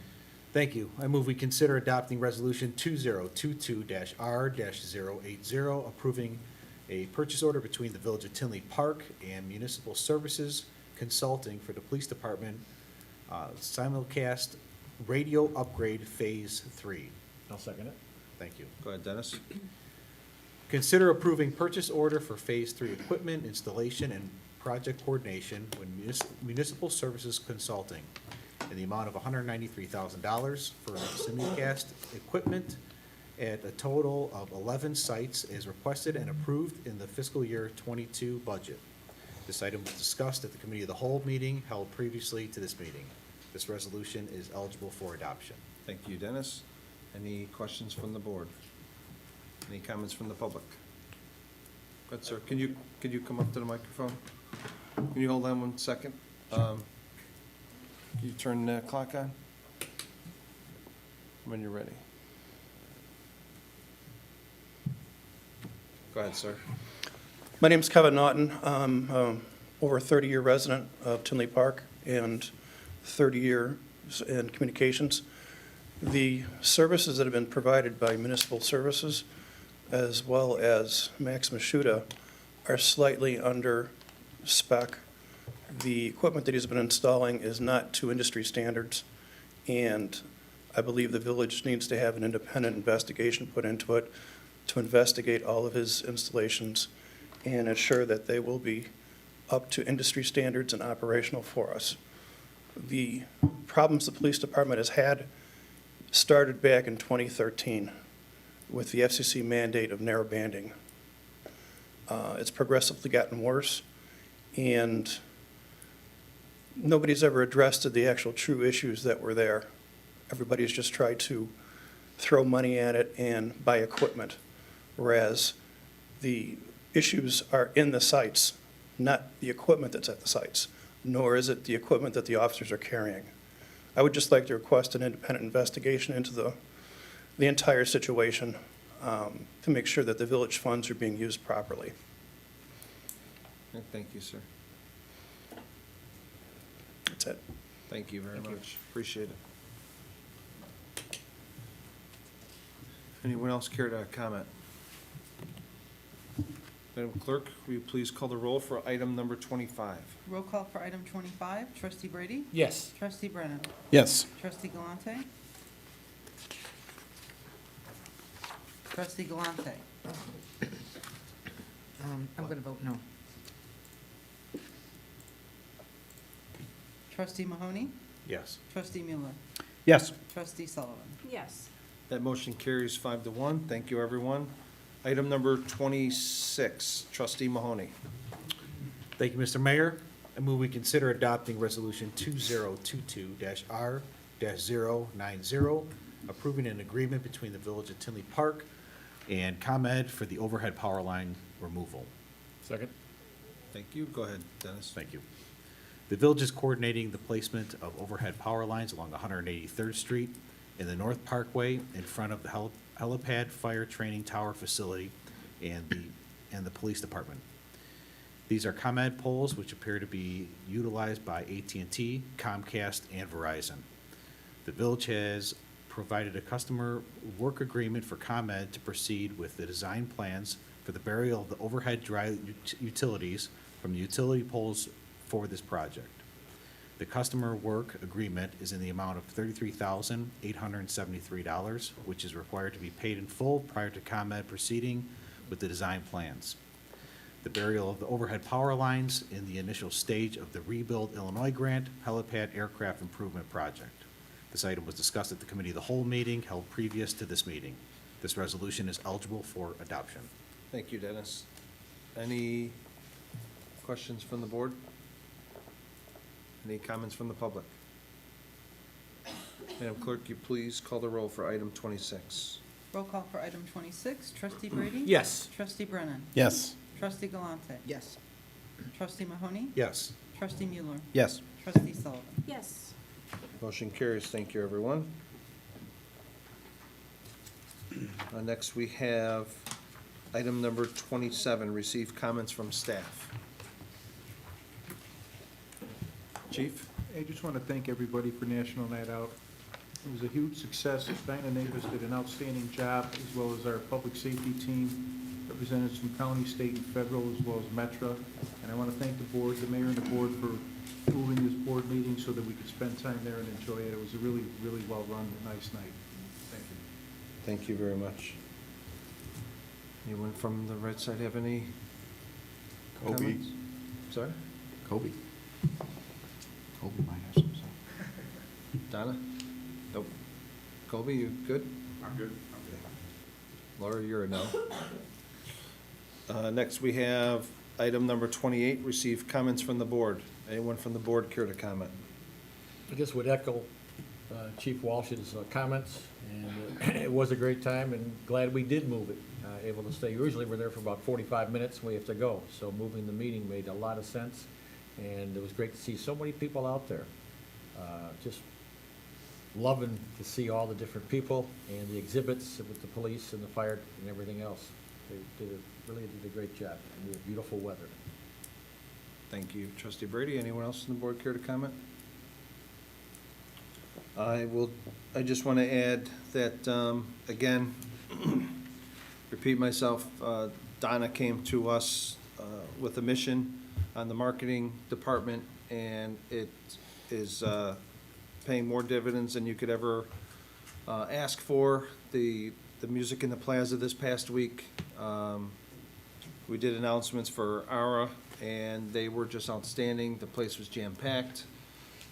Thank you. I move we consider adopting Resolution 2022-R-080, approving a purchase order between the Village of Tinley Park and Municipal Services Consulting for the Police Department simulcast radio upgrade Phase 3. I'll second it. Thank you. Go ahead, Dennis. Consider approving purchase order for Phase 3 equipment, installation, and project coordination with Municipal Services Consulting in the amount of $193,000 for simulcast equipment at a total of 11 sites as requested and approved in the fiscal year 22 budget. This item was discussed at the Committee of the Whole meeting held previously to this meeting. This resolution is eligible for adoption. Thank you, Dennis. Any questions from the board? Any comments from the public? Good, sir. Can you come up to the microphone? Can you hold on 1 second? Can you turn the clock on? When you're ready. Go ahead, sir. My name's Kevin Naughton. I'm over a 30-year resident of Tinley Park and 30 years in communications. The services that have been provided by Municipal Services as well as Max Mashuda are slightly under spec. The equipment that he's been installing is not to industry standards, and I believe the village needs to have an independent investigation put into it to investigate all of his installations and ensure that they will be up to industry standards and operational for us. The problems the police department has had started back in 2013 with the FCC mandate of narrow banding. It's progressively gotten worse, and nobody's ever addressed the actual true issues that were there. Everybody's just tried to throw money at it and buy equipment, whereas the issues are in the sites, not the equipment that's at the sites, nor is it the equipment that the officers are carrying. I would just like to request an independent investigation into the entire situation to make sure that the village funds are being used properly. Thank you, sir. That's it. Thank you very much. Appreciate it. Anyone else care to comment? Madam Clerk, will you please call the roll for item number 25? Roll call for item 25, trustee Brady? Yes. Trustee Brennan? Yes. Trustee Galante? Trustee Galante? I'm going to vote no. Trustee Mahoney? Yes. Trustee Mueller? Yes. Trustee Sullivan? Yes. That motion carries 5-1. Thank you, everyone. Item number 26, trustee Mahoney. Thank you, Mr. Mayor. I move we consider adopting Resolution 2022-R-090, approving an agreement between the Village of Tinley Park and ComEd for the overhead power line removal. Second. Thank you. Go ahead, Dennis. Thank you. The village is coordinating the placement of overhead power lines along 183rd Street in the North Parkway in front of the helipad fire training tower facility and the police department. These are ComEd poles which appear to be utilized by AT&T, Comcast, and Verizon. The village has provided a customer work agreement for ComEd to proceed with the design plans for the burial of the overhead dry utilities from the utility poles for this project. The customer work agreement is in the amount of $33,873, which is required to be paid in full prior to ComEd proceeding with the design plans. the burial of the overhead power lines in the initial stage of the Rebuild Illinois Grant Helipad Aircraft Improvement Project. This item was discussed at the Committee of the Whole meeting held previous to this meeting. This resolution is eligible for adoption. Thank you, Dennis. Any questions from the board? Any comments from the public? Madam Clerk, you please call the roll for item 26. Roll call for item 26. Trustee Brady? Yes. Trustee Brennan? Yes. Trustee Galante? Yes. Trustee Mahoney? Yes. Trustee Mueller? Yes. Trustee Sullivan? Yes. Motion carries. Thank you, everyone. Next, we have item number 27, receive comments from staff. Chief? I just want to thank everybody for National Night Out. It was a huge success. Dinah Navis did an outstanding job, as well as our public safety team, representatives from county, state, and federal, as well as Metro. And I want to thank the board, the mayor and the board for moving this board meeting so that we could spend time there and enjoy it. It was a really, really well-run, nice night. Thank you. Thank you very much. Anyone from the right side have any Kobe. comments? Sorry? Kobe. Kobe might have some stuff. Donna? Nope. Colby, you good? I'm good. Laura, you're a no. Next, we have item number 28, receive comments from the board. Anyone from the board care to comment? I just would echo Chief Walsh's comments, and it was a great time, and glad we did move it, able to stay. Usually we're there for about 45 minutes, and we have to go, so moving the meeting made a lot of sense, and it was great to see so many people out there. Just loving to see all the different people and the exhibits with the police and the fire and everything else. They really did a great job, and we had beautiful weather. Thank you. Trustee Brady, anyone else on the board care to comment? I just want to add that, again, repeat myself, Donna came to us with a mission on the marketing department, and it is paying more dividends than you could ever ask for. The music in the plaza this past week, we did announcements for ARA, and they were just outstanding. The place was jam-packed.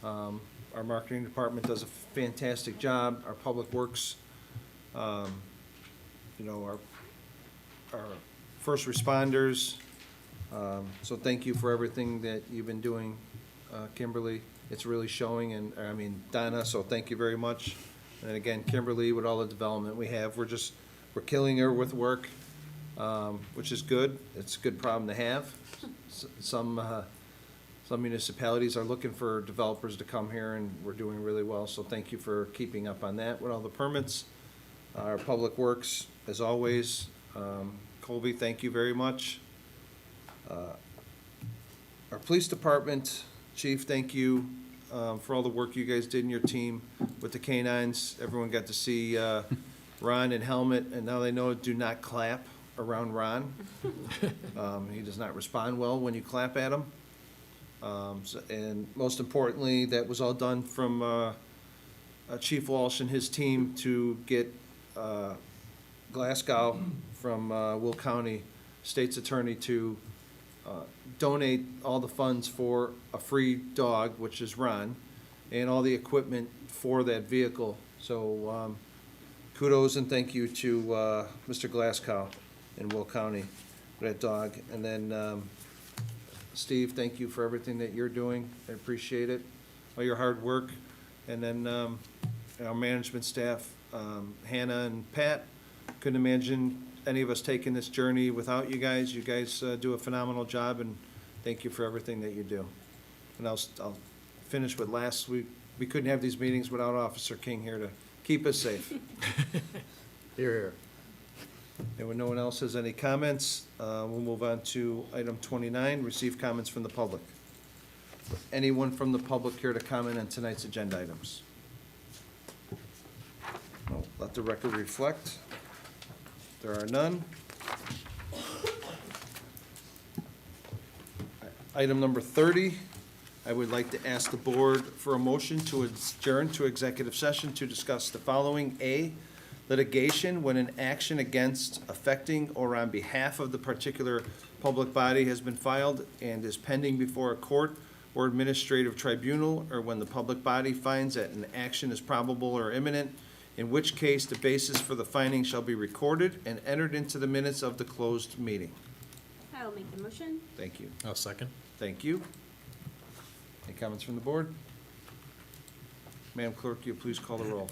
Our marketing department does a fantastic job. Our public works, our first responders. So thank you for everything that you've been doing, Kimberly. It's really showing, Donna, so thank you very much. And again, Kimberly, with all the development we have, we're killing her with work, which is good. It's a good problem to have. Some municipalities are looking for developers to come here, and we're doing really well, so thank you for keeping up on that with all the permits. Our public works, as always, Colby, thank you very much. Our police department, Chief, thank you for all the work you guys did in your team with the canines. Everyone got to see Ron in helmet, and now they know do not clap around Ron. He does not respond well when you clap at him. And most importantly, that was all done from Chief Walsh and his team to get Glasgow from Will County State's Attorney to donate all the funds for a free dog, which is Ron, and all the equipment for that vehicle. So kudos and thank you to Mr. Glasgow in Will County for that dog. And then Steve, thank you for everything that you're doing. I appreciate it, all your hard work. And then our management staff, Hannah and Pat, couldn't imagine any of us taking this journey without you guys. You guys do a phenomenal job, and thank you for everything that you do. And I'll finish with last week. We couldn't have these meetings without Officer King here to keep us safe. Here, here. And when no one else has any comments, we'll move on to item 29, receive comments from the public. Anyone from the public here to comment on tonight's agenda items? Well, let the record reflect. There are none. Item number 30, I would like to ask the board for a motion to adjourn to executive session to discuss the following: A, litigation when an action against, affecting, or on behalf of the particular public body has been filed and is pending before a court or administrative tribunal, or when the public body finds that an action is probable or imminent, in which case the basis for the finding shall be recorded and entered into the minutes of the closed meeting. I will make the motion. Thank you. I'll second. Thank you. Any comments from the board? Madam Clerk, will you please call the roll?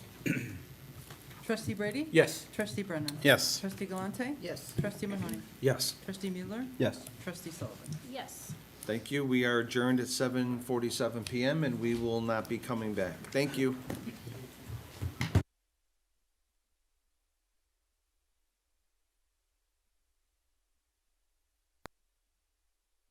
Trustee Brady? Yes. Trustee Brennan? Yes. Trustee Galante? Yes. Trustee Mahoney? Yes. Trustee Mueller? Yes. Trustee Sullivan? Yes. Thank you. We are adjourned at 7:47 PM, and we will not be coming back. Thank you.